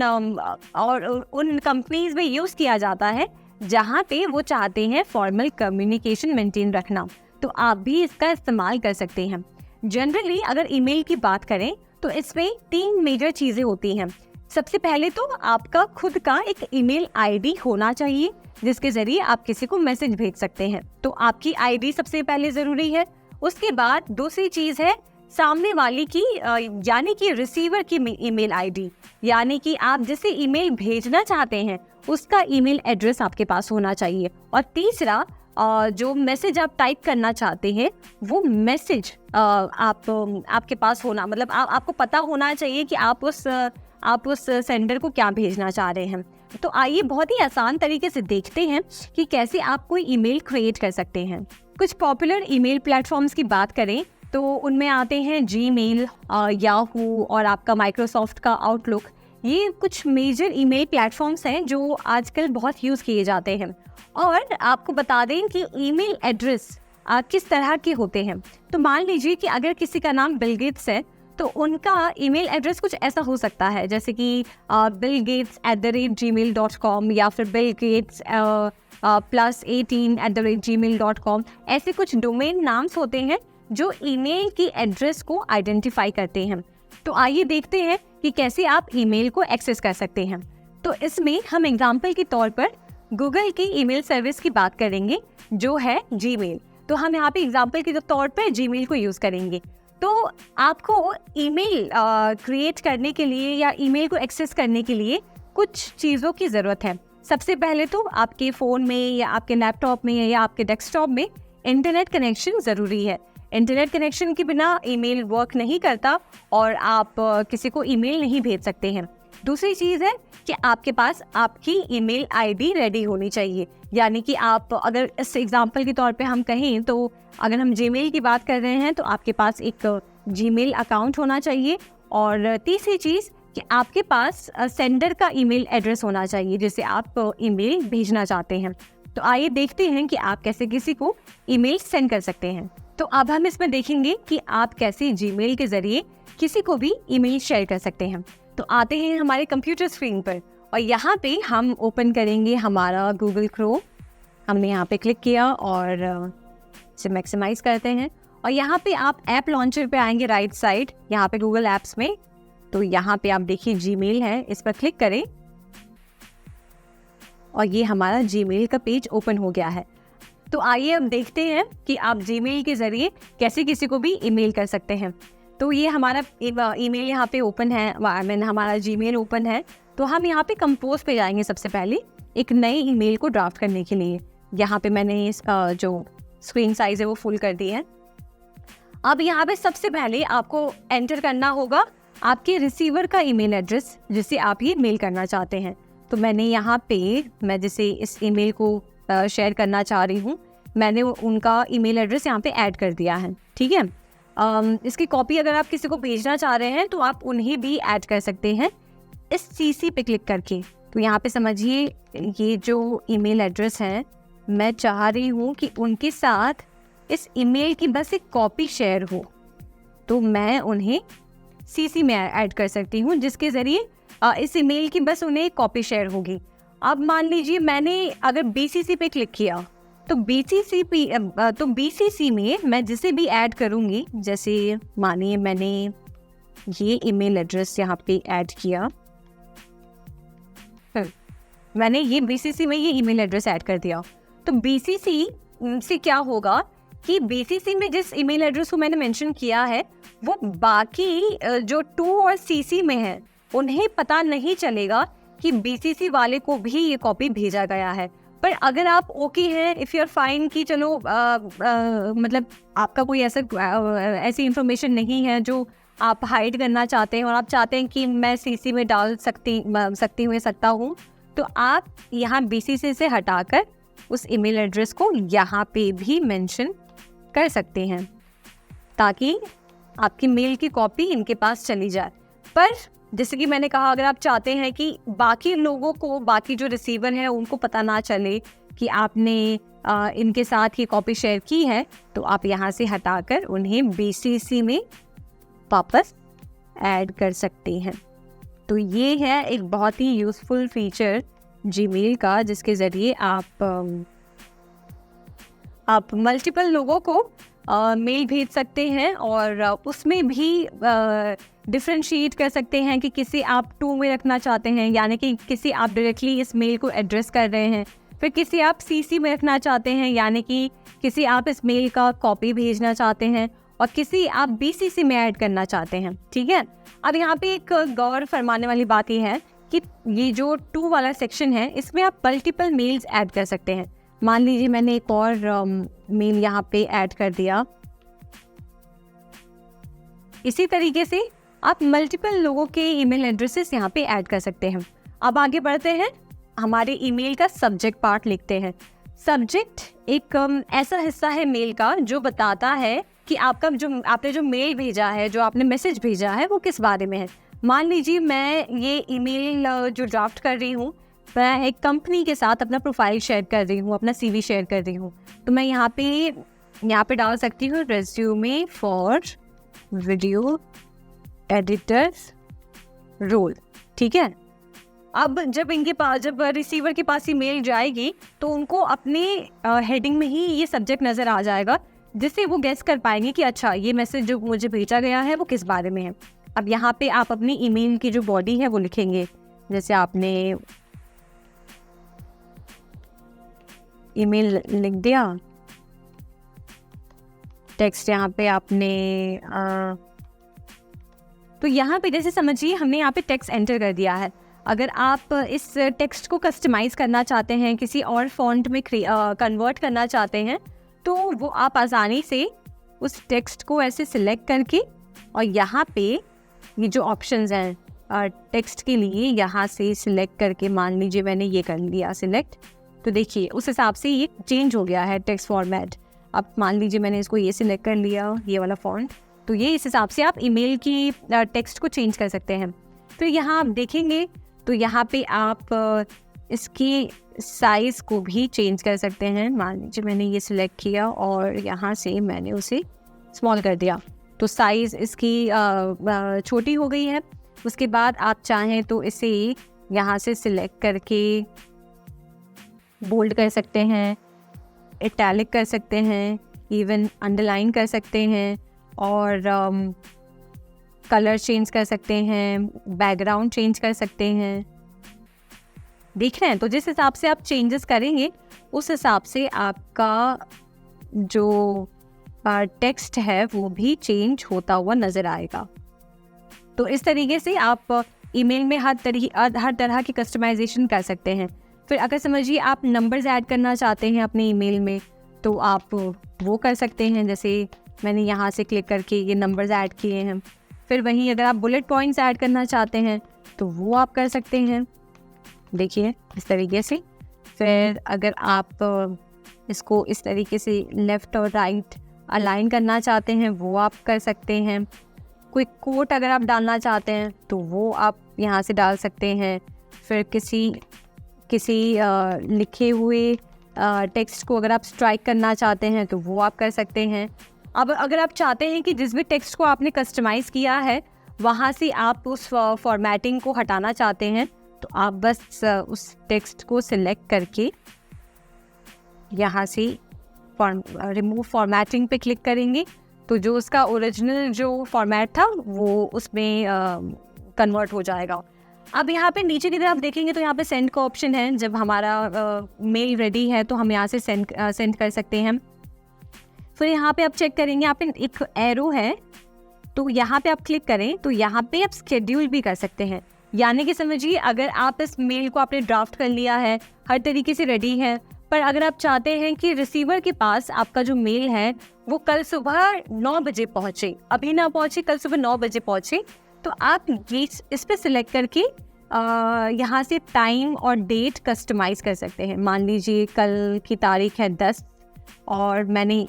कंपनीज़ में यूज़ किया जाता है जहाँ पे वो चाहते हैं फॉर्मल कम्युनिकेशन मेंटेन रखना, तो आप भी इसका इस्तेमाल कर सकते हैं। जनरली अगर ईमेल की बात करें तो इसमें 3 मेजर चीज़ें होती हैं। सबसे पहले तो आपका खुद का एक ईमेल आईडी होना चाहिए जिसके ज़रिए आप किसी को मैसेज भेज सकते हैं, तो आपकी आईडी सबसे पहले ज़रूरी है। उसके बाद दूसरी चीज़ है सामने वाले की यानी कि रिसीवर की ईमेल आईडी, यानी कि आप जिसे ईमेल भेजना चाहते हैं उसका ईमेल एड्रेस आपके पास होना चाहिए। और तीसरा, जो मैसेज आप टाइप करना चाहते हैं वो मैसेज आपके पास होना, मतलब आपको पता होना चाहिए कि आप उस सेंडर को क्या भेजना चाह रहे हैं। तो आइए बहुत ही आसान तरीके से देखते हैं कि कैसे आप कोई ईमेल क्रिएट कर सकते हैं। कुछ पॉपुलर ईमेल प्लेटफॉर्म्स की बात करें तो उनमें आते हैं जीमेल, याहू और आपका माइक्रोसॉफ्ट का आउटलुक। ये कुछ मेजर ईमेल प्लेटफॉर्म्स हैं जो आजकल बहुत यूज़ किए जाते हैं। और आपको बता दें कि ईमेल एड्रेस किस तरह के होते हैं। तो मान लीजिए कि अगर किसी का नाम बिल गेट्स है तो उनका ईमेल एड्रेस कुछ ऐसा हो सकता है जैसे कि billgates@gmail.com या फिर billgates+18@gmail.com। ऐसे कुछ डोमेन नाम्स होते हैं जो ईमेल की एड्रेस को आइडेंटिफाई करते हैं। तो आइए देखते हैं कि कैसे आप ईमेल को एक्सेस कर सकते हैं। तो इसमें हम एग्जाम्पल के तौर पर गूगल की ईमेल सर्विस की बात करेंगे जो है जीमेल। तो हम यहाँ पे एग्जाम्पल के तौर पर जीमेल को यूज़ करेंगे। तो आपको ईमेल क्रिएट करने के लिए या ईमेल को एक्सेस करने के लिए कुछ चीज़ों की ज़रूरत है। सबसे पहले तो आपके फ़ोन में या आपके लैपटॉप में या आपके डेस्कटॉप में इंटरनेट कनेक्शन ज़रूरी है। इंटरनेट कनेक्शन के बिना ईमेल वर्क नहीं करता और आप किसी को ईमेल नहीं भेज सकते हैं। दूसरी चीज़ है कि आपके पास आपकी ईमेल आईडी रेडी होनी चाहिए, यानी कि आप अगर इस एग्जांपल के तौर पे हम कहें तो अगर हम जीमेल की बात कर रहे हैं तो आपके पास एक जीमेल अकाउंट होना चाहिए। और तीसरी चीज़ कि आपके पास सेंडर का ईमेल एड्रेस होना चाहिए जिसे आप ईमेल भेजना चाहते हैं। तो आइए देखते हैं कि आप कैसे किसी को ईमेल सेंड कर सकते हैं। तो अब हम इसमें देखेंगे कि आप कैसे जीमेल के ज़रिए किसी को भी ईमेल शेयर कर सकते हैं। तो आते हैं हमारे कंप्यूटर स्क्रीन पर और यहाँ पे हम ओपन करेंगे हमारा गूगल क्रोम। हमने यहाँ पे क्लिक किया और इसे मैक्सिमाइज करते हैं और यहाँ पे आप ऐप लॉन्चर पे आएंगे राइट साइड, यहाँ पे गूगल ऐप्स में। तो यहाँ पे आप देखिए जीमेल है, इस पर क्लिक करें और ये हमारा जीमेल का पेज ओपन हो गया है। तो आइए अब देखते हैं कि आप जीमेल के ज़रिए कैसे किसी को भी ईमेल कर सकते हैं। तो ये हमारा ईमेल यहाँ पे ओपन है, हमारा जीमेल ओपन है। तो हम यहाँ पे कंपोज पे जाएंगे सबसे पहले एक नई ईमेल को ड्राफ्ट करने के लिए। यहाँ पे मैंने जो स्क्रीन साइज है वो फुल कर दी है। अब यहाँ पे सबसे पहले आपको एंटर करना होगा आपके रिसीवर का ईमेल एड्रेस जिसे आप ये मेल करना चाहते हैं। तो मैंने यहाँ पे, मैं जिसे इस ईमेल को शेयर करना चाह रही हूँ, मैंने उनका ईमेल एड्रेस यहाँ पे ऐड कर दिया है। ठीक है, इसकी कॉपी अगर आप किसी को भेजना चाह रहे हैं तो आप उन्हें भी ऐड कर सकते हैं इस CC पे क्लिक करके। तो यहाँ पे समझिए ये जो ईमेल एड्रेस है मैं चाह रही हूँ कि उनके साथ इस ईमेल की बस एक कॉपी शेयर हो, तो मैं उन्हें CC में ऐड कर सकती हूँ जिसके ज़रिए इस ईमेल की बस उन्हें कॉपी शेयर होगी। अब मान लीजिए मैंने अगर BCC पे क्लिक किया तो BCC में मैं जिसे भी ऐड करूँगी, जैसे मानिए मैंने ये ईमेल एड्रेस यहाँ पे ऐड किया, मैंने ये BCC में ये ईमेल एड्रेस ऐड कर दिया। तो BCC से क्या होगा कि BCC में जिस ईमेल एड्रेस को मैंने मेंशन किया है वो बाकी जो 2 और CC में है उन्हें पता नहीं चलेगा कि BCC वाले को भी ये कॉपी भेजा गया है। पर अगर आप ओके हैं, इफ़ यू आर फाइन कि चलो मतलब आपका कोई ऐसी इंफॉर्मेशन नहीं है जो आप हाइड करना चाहते हैं और आप चाहते हैं कि मैं सीसी में डाल सकता हूँ, तो आप यहाँ BCC से हटाकर उस ईमेल एड्रेस को यहाँ पे भी मेंशन कर सकते हैं ताकि आपकी मेल की कॉपी इनके पास चली जाए। पर जैसे कि मैंने कहा, अगर आप चाहते हैं कि बाकी लोगों को, बाकी जो रिसीवर है उनको पता ना चले कि आपने इनके साथ ये कॉपी शेयर की है, तो आप यहाँ से हटाकर उन्हें BCC में वापस ऐड कर सकते हैं। तो ये है एक बहुत ही यूज़फुल फीचर जीमेल का, जिसके ज़रिए आप मल्टीपल लोगों को मेल भेज सकते हैं और उसमें भी डिफ्रेंशिएट कर सकते हैं कि किसी आप टू में रखना चाहते हैं, यानी कि किसी आप डायरेक्टली इस मेल को एड्रेस कर रहे हैं, फिर किसी आप CC में रखना चाहते हैं, यानी कि किसी आप इस मेल का कॉपी भेजना चाहते हैं, और किसी आप BCC में ऐड करना चाहते हैं। ठीक है, अब यहाँ पे एक गौर फरमाने वाली बात ये है कि ये जो टू वाला सेक्शन है, इसमें आप मल्टीपल मेल्स ऐड कर सकते हैं। मान लीजिए मैंने एक और मेल यहाँ पे ऐड कर दिया। इसी तरीके से आप मल्टीपल लोगों के ईमेल एड्रेसेस यहाँ पे ऐड कर सकते हैं। अब आगे बढ़ते हैं, हमारे ईमेल का सब्जेक्ट पार्ट लिखते हैं। सब्जेक्ट एक ऐसा हिस्सा है मेल का जो बताता है कि आपने जो मेल भेजा है, जो आपने मैसेज भेजा है, वो किस बारे में है। मान लीजिए मैं ये ईमेल जो ड्राफ्ट कर रही हूँ, मैं एक कंपनी के साथ अपना प्रोफाइल शेयर कर रही हूँ, अपना CV शेयर कर रही हूँ, तो मैं यहाँ पे डाल सकती हूँ resume for video editors role. ठीक है, अब जब रिसीवर के पास ही मेल जाएगी तो उनको अपने हेडिंग में ही ये सब्जेक्ट नज़र आ जाएगा, जिससे वो गेस कर पाएंगे कि अच्छा ये मैसेज जो मुझे भेजा गया है वो किस बारे में है। अब यहाँ पे आप अपनी ईमेल की जो बॉडी है वो लिखेंगे। जैसे आपने ईमेल लिख दिया, टेक्स्ट यहाँ पे आपने तो यहाँ पे जैसे समझिए हमने यहाँ पे टेक्स्ट एंटर कर दिया है। अगर आप इस टेक्स्ट को कस्टमाइज़ करना चाहते हैं, किसी और फॉन्ट में कन्वर्ट करना चाहते हैं, तो वो आप आसानी से उस टेक्स्ट को ऐसे सिलेक्ट करके और यहाँ पे ये जो ऑप्शंस हैं टेक्स्ट के लिए, यहाँ से सिलेक्ट करके, मान लीजिए मैंने ये कर लिया सिलेक्ट, तो देखिए उस हिसाब से ये चेंज हो गया है टेक्स्ट फॉर्मेट। अब मान लीजिए मैंने इसको ये सिलेक्ट कर लिया, ये वाला फॉन्ट, तो ये इस हिसाब से आप ईमेल की टेक्स्ट को चेंज कर सकते हैं। तो यहाँ आप देखेंगे तो यहाँ पे आप इसकी साइज़ को भी चेंज कर सकते हैं। मान लीजिए मैंने ये सिलेक्ट किया और यहाँ से मैंने उसे स्मॉल कर दिया, तो साइज़ इसकी छोटी हो गई है। उसके बाद आप चाहें तो इसे यहाँ से सिलेक्ट करके बोल्ड कर सकते हैं, इटैलिक कर सकते हैं, इवन अंडरलाइन कर सकते हैं, और कलर चेंज कर सकते हैं, बैकग्राउंड चेंज कर सकते हैं। देख रहे हैं, तो जिस हिसाब से आप चेंजेस करेंगे उस हिसाब से आपका जो टेक्स्ट है वो भी चेंज होता हुआ नज़र आएगा। तो इस तरीके से आप ईमेल में हर तरह की कस्टमाइजेशन कर सकते हैं। फिर अगर समझिए आप नंबर्स ऐड करना चाहते हैं अपने ईमेल में, तो आप वो कर सकते हैं। जैसे मैंने यहाँ से क्लिक करके ये नंबर्स ऐड किए हैं। फिर वहीं अगर आप बुलेट पॉइंट्स ऐड करना चाहते हैं तो वो आप कर सकते हैं, देखिए इस तरीके से। फिर अगर आप इसको इस तरीके से लेफ़्ट और राइट अलाइन करना चाहते हैं वो आप कर सकते हैं। कोई कोट अगर आप डालना चाहते हैं तो वो आप यहाँ से डाल सकते हैं। फिर किसी लिखे हुए टेक्स्ट को अगर आप स्ट्राइक करना चाहते हैं तो वो आप कर सकते हैं। अब अगर आप चाहते हैं कि जिस भी टेक्स्ट को आपने कस्टमाइज़ किया है वहाँ से आप उस फॉर्मेटिंग को हटाना चाहते हैं, तो आप बस उस टेक्स्ट को सिलेक्ट करके यहाँ से रिमूव फॉर्मेटिंग पे क्लिक करेंगे, तो जो उसका ओरिजिनल जो फॉर्मेट था वो उसमें कन्वर्ट हो जाएगा। अब यहाँ पे नीचे की तरफ देखेंगे तो यहाँ पे सेंड का ऑप्शन है। जब हमारा मेल रेडी है तो हम यहाँ से सेंड कर सकते हैं। फिर यहाँ पे आप चेक करेंगे, यहाँ पे एक एरो है, तो यहाँ पे आप क्लिक करें तो यहाँ पे आप शेड्यूल भी कर सकते हैं। यानी कि समझिए अगर आप इस मेल को आपने ड्राफ्ट कर लिया है, हर तरीके से रेडी है, पर अगर आप चाहते हैं कि रिसीवर के पास आपका जो मेल है वो कल सुबह 9 बजे पहुँचे, अभी ना पहुँचे, कल सुबह 9 बजे पहुँचे, तो आप ये इस पर सिलेक्ट करके यहाँ से टाइम और डेट कस्टमाइज़ कर सकते हैं। मान लीजिए कल की तारीख है 10 और मैंने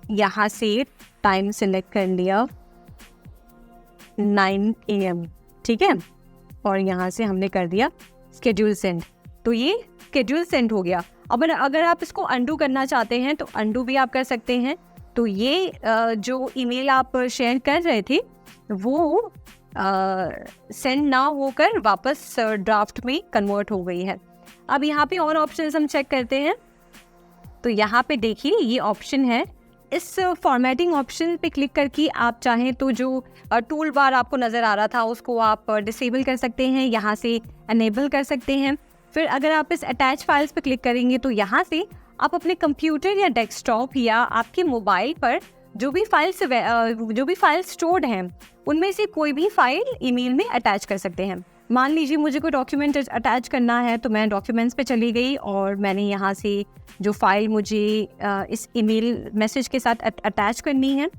यहाँ से टाइम सिलेक्ट कर लिया 9 AM, ठीक है, और यहाँ से हमने कर दिया स्केड्यूल सेंड, तो ये स्केड्यूल सेंड हो गया। अब अगर आप इसको अंडू करना चाहते हैं तो अंडू भी आप कर सकते हैं। तो ये जो ईमेल आप शेयर कर रहे थे वो सेंड ना होकर वापस ड्राफ्ट में कन्वर्ट हो गई है। अब यहाँ पे और ऑप्शंस हम चेक करते हैं। तो यहाँ पे देखिए ये ऑप्शन है, इस फॉर्मेटिंग ऑप्शन पे क्लिक करके आप चाहें तो जो टूल बार आपको नज़र आ रहा था उसको आप डिसेबल कर सकते हैं, यहाँ से एनेबल कर सकते हैं। फिर अगर आप इस अटैच फाइल्स पे क्लिक करेंगे तो यहाँ से आप अपने कंप्यूटर या डेस्कटॉप या आपके मोबाइल पर जो भी फाइल स्टोर्ड हैं उनमें से कोई भी फाइल ईमेल में अटैच कर सकते हैं। मान लीजिए मुझे कोई डॉक्यूमेंट अटैच करना है तो मैं डॉक्यूमेंट्स पे चली गई और मैंने यहाँ से जो फाइल मुझे इस ईमेल मैसेज के साथ अटैच करनी है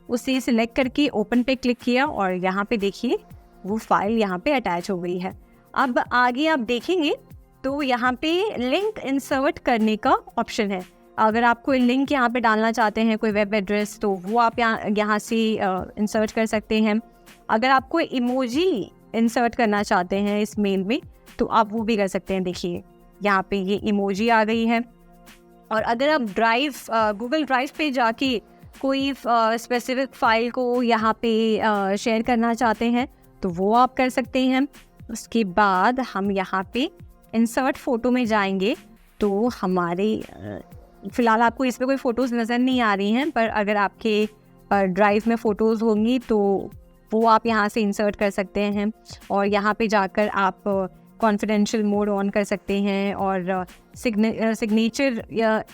उसे सिलेक्ट करके ओपन पे क्लिक किया और यहाँ पे देखिए वो फाइल यहाँ पे अटैच हो गई है। अब आगे आप देखेंगे तो यहाँ पे लिंक इंसर्ट करने का ऑप्शन है। अगर आप कोई लिंक यहाँ पे डालना चाहते हैं, कोई वेब एड्रेस, तो वो आप यहाँ से इंसर्ट कर सकते हैं। अगर आप कोई इमोजी इंसर्ट करना चाहते हैं इस मेल में तो आप वो भी कर सकते हैं। देखिए यहाँ पे ये इमोजी आ गई है। और अगर आप गूगल ड्राइव पे जाके कोई स्पेसिफिक फाइल को यहाँ पे शेयर करना चाहते हैं तो वो आप कर सकते हैं। उसके बाद हम यहाँ पे इंसर्ट फ़ोटो में जाएंगे तो हमारे फ़िलहाल आपको इसमें कोई फ़ोटोज़ नज़र नहीं आ रही हैं, पर अगर आपके ड्राइव में फ़ोटोज़ होंगी तो वो आप यहाँ से इंसर्ट कर सकते हैं। और यहाँ पे जाकर आप कॉन्फिडेंशियल मोड ऑन कर सकते हैं और सिग्नेचर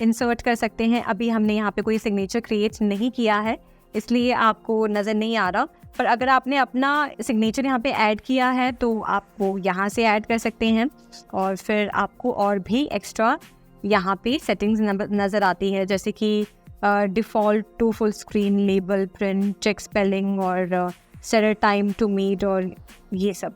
इंसर्ट कर सकते हैं। अभी हमने यहाँ पे कोई सिग्नेचर क्रिएट नहीं किया है इसलिए आपको नज़र नहीं आ रहा, पर अगर आपने अपना सिग्नेचर यहाँ पे ऐड किया है तो आप वो यहाँ से ऐड कर सकते हैं। और फिर आपको और भी एक्स्ट्रा यहाँ पे सेटिंग्स नज़र आती है, जैसे कि default to full screen, label, print, check spelling और सेट टाइम टू मीट और ये सब।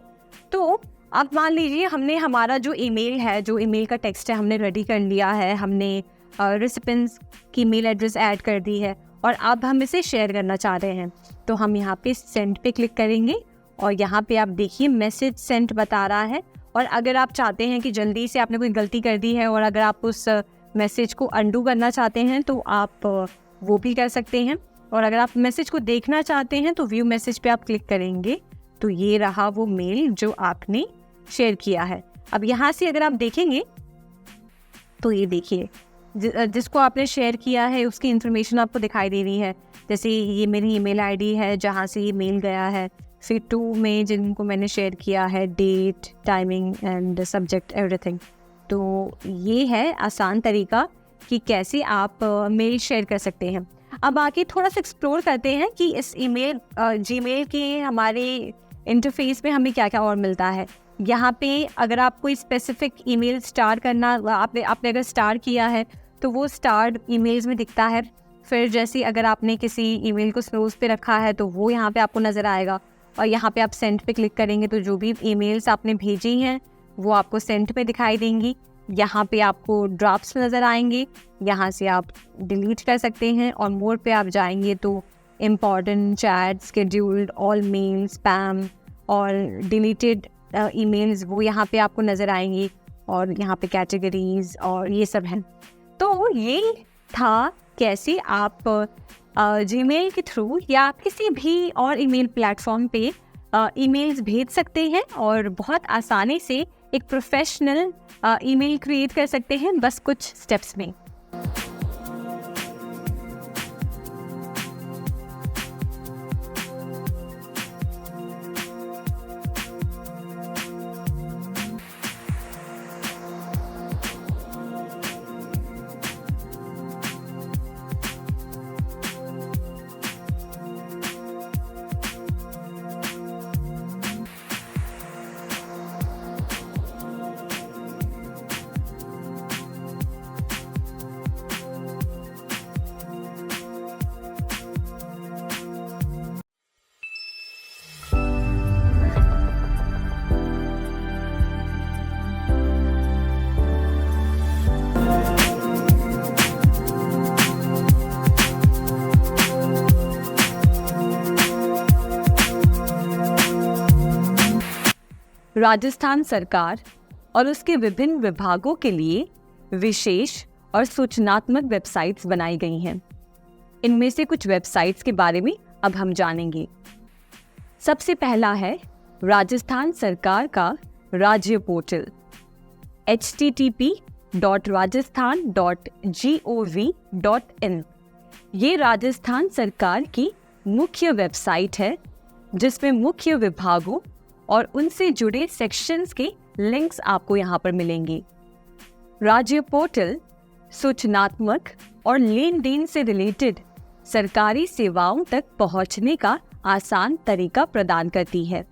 तो अब मान लीजिए हमने हमारा जो ईमेल है, जो ईमेल का टेक्स्ट है, हमने रेडी कर लिया है, हमने रिसिपेंट्स की मेल एड्रेस ऐड कर दी है और अब हम इसे शेयर करना चाह रहे हैं। तो हम यहाँ पे सेंड पे क्लिक करेंगे और यहाँ पे आप देखिए मैसेज सेंड बता रहा है। और अगर आप चाहते हैं कि जल्दी से आपने कोई गलती कर दी है और अगर आप उस मैसेज को अंडू करना चाहते हैं तो आप वो भी कर सकते हैं। और अगर आप मैसेज को देखना चाहते हैं तो व्यू मैसेज पे आप क्लिक करेंगे तो ये रहा वो मेल जो आपने शेयर किया है। अब यहाँ से अगर आप देखेंगे तो ये देखिए जिसको आपने शेयर किया है उसकी इन्फॉर्मेशन आपको दिखाई दे रही है। जैसे ये मेरी ईमेल आईडी है जहाँ से ये मेल गया है, फिर 2 में जिनको मैंने शेयर किया है, date, timing and subject everything. तो ये है आसान तरीका कि कैसे आप मेल शेयर कर सकते हैं। अब आके थोड़ा सा एक्सप्लोर करते हैं कि इस जीमेल के हमारे इंटरफेस में हमें क्या क्या और मिलता है। यहाँ पे अगर आप कोई स्पेसिफिक ईमेल स्टार करना, आपने अगर स्टार किया है तो वो स्टार्ड ईमेल्स में दिखता है। फिर जैसे अगर आपने किसी ईमेल को स्लोज पे रखा है तो वो यहाँ पे आपको नज़र आएगा और यहाँ पे आप सेंड पे क्लिक करेंगे तो जो भी ईमेल्स आपने भेजी हैं वो आपको सेंड पे दिखाई देंगी। यहाँ पे आपको ड्राफ्ट्स नज़र आएंगे, यहाँ से आप डिलीट कर सकते हैं। और मोर पे आप जाएंगे तो important, chat, scheduled, all mail, spam और डिलीटेड ईमेल्स वो यहाँ पे आपको नज़र आएंगी। और यहाँ पे कैटेगरीज और ये सब हैं। तो ये था कैसे आप जीमेल के थ्रू या किसी भी और ईमेल प्लेटफॉर्म पे ईमेल्स भेज सकते हैं और बहुत आसानी से एक प्रोफेशनल ईमेल क्रिएट कर सकते हैं बस कुछ स्टेप्स में। राजस्थान सरकार और उसके विभिन्न विभागों के लिए विशेष और सूचनात्मक वेबसाइट्स बनाई गई हैं। इनमें से कुछ वेबसाइट्स के बारे में अब हम जानेंगे। सबसे पहला है राजस्थान सरकार का राज्य पोर्टल http://rajasthan.gov.in। ये राजस्थान सरकार की मुख्य वेबसाइट है जिसमें मुख्य विभागों और उनसे जुड़े सेक्शंस के लिंक्स आपको यहाँ पर मिलेंगे। राज्य पोर्टल सूचनात्मक और लेन देन से रिलेटेड सरकारी सेवाओं तक पहुँचने का आसान तरीका प्रदान करती है।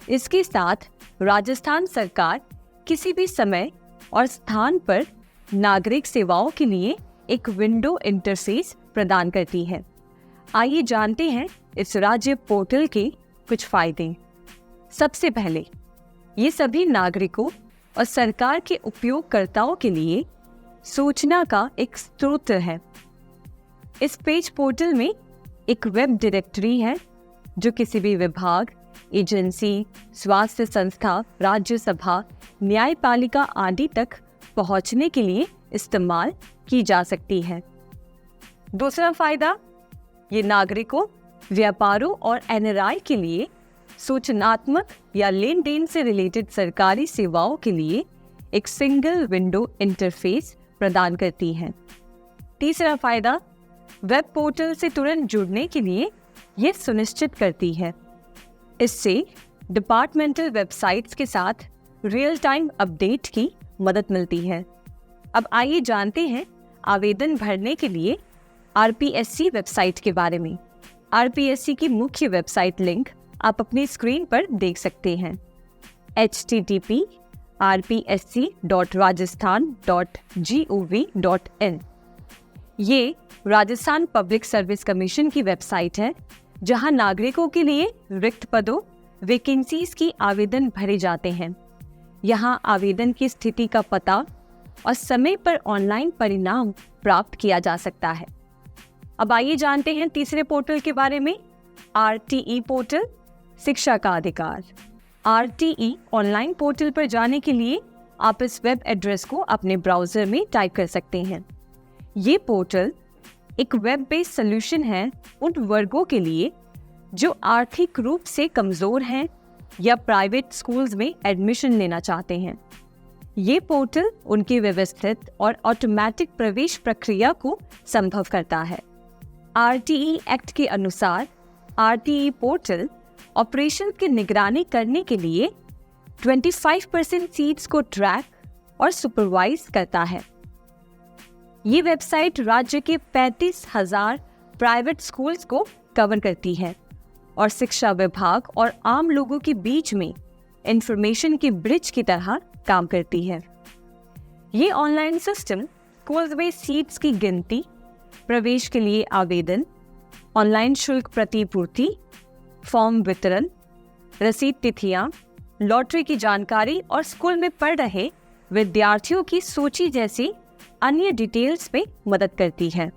इसके साथ राजस्थान सरकार किसी भी समय और स्थान पर नागरिक सेवाओं के लिए एक विंडो इंटरफेस प्रदान करती है। आइए जानते हैं इस राज्य पोर्टल के कुछ फायदे। सबसे पहले, ये सभी नागरिकों और सरकार के उपयोगकर्ताओं के लिए सूचना का एक स्रोत है। इस पेज पोर्टल में एक वेब डायरेक्टरी है जो किसी भी विभाग, एजेंसी, स्वास्थ्य संस्था, राज्यसभा, न्यायपालिका आदि तक पहुंचने के लिए इस्तेमाल की जा सकती है। दूसरा फायदा, ये नागरिकों, व्यापारों और एनआरआई के लिए सूचनात्मक या लेन देन से रिलेटेड सरकारी सेवाओं के लिए एक सिंगल विंडो इंटरफेस प्रदान करती है। तीसरा फायदा, वेब पोर्टल से तुरंत जुड़ने के लिए यह सुनिश्चित करती है। इससे डिपार्टमेंटल वेबसाइट्स के साथ रियल टाइम अपडेट की मदद मिलती है। अब आइए जानते हैं आवेदन भरने के लिए आरपीएससी वेबसाइट के बारे में। आरपीएससी की मुख्य वेबसाइट लिंक आप अपनी स्क्रीन पर देख सकते हैं http://rpsc.rajasthan.gov.in। ये राजस्थान पब्लिक सर्विस कमीशन की वेबसाइट है जहां नागरिकों के लिए रिक्त पदों, वैकेंसीज की आवेदन भरे जाते हैं। यहां आवेदन की स्थिति का पता और समय पर ऑनलाइन परिणाम प्राप्त किया जा सकता है। अब आइए जानते हैं तीसरे पोर्टल के बारे में, आरटीई पोर्टल, शिक्षा का अधिकार। आरटीई ऑनलाइन पोर्टल पर जाने के लिए आप इस वेब एड्रेस को अपने ब्राउजर में टाइप कर सकते हैं। ये पोर्टल एक वेब बेस्ड सॉल्यूशन है उन वर्गों के लिए जो आर्थिक रूप से कमजोर हैं या प्राइवेट स्कूल्स में एडमिशन लेना चाहते हैं। ये पोर्टल उनकी व्यवस्थित और ऑटोमेटिक प्रवेश प्रक्रिया को संभव करता है। आरटीई एक्ट के अनुसार आरटीई पोर्टल ऑपरेशन की निगरानी करने के लिए 25% सीट्स को ट्रैक और सुपरवाइज करता है। ये वेबसाइट राज्य के 35,000 प्राइवेट स्कूल्स को कवर करती है और शिक्षा विभाग और आम लोगों के बीच में इंफॉर्मेशन की ब्रिज की तरह काम करती है। ये ऑनलाइन सिस्टम स्कूल्स में सीट्स की गिनती, प्रवेश के लिए आवेदन, ऑनलाइन शुल्क प्रतिपूर्ति, फॉर्म वितरण, रसीद तिथियां, लॉटरी की जानकारी और स्कूल में पढ़ रहे विद्यार्थियों की सूची जैसी अन्य डिटेल्स में मदद करती है।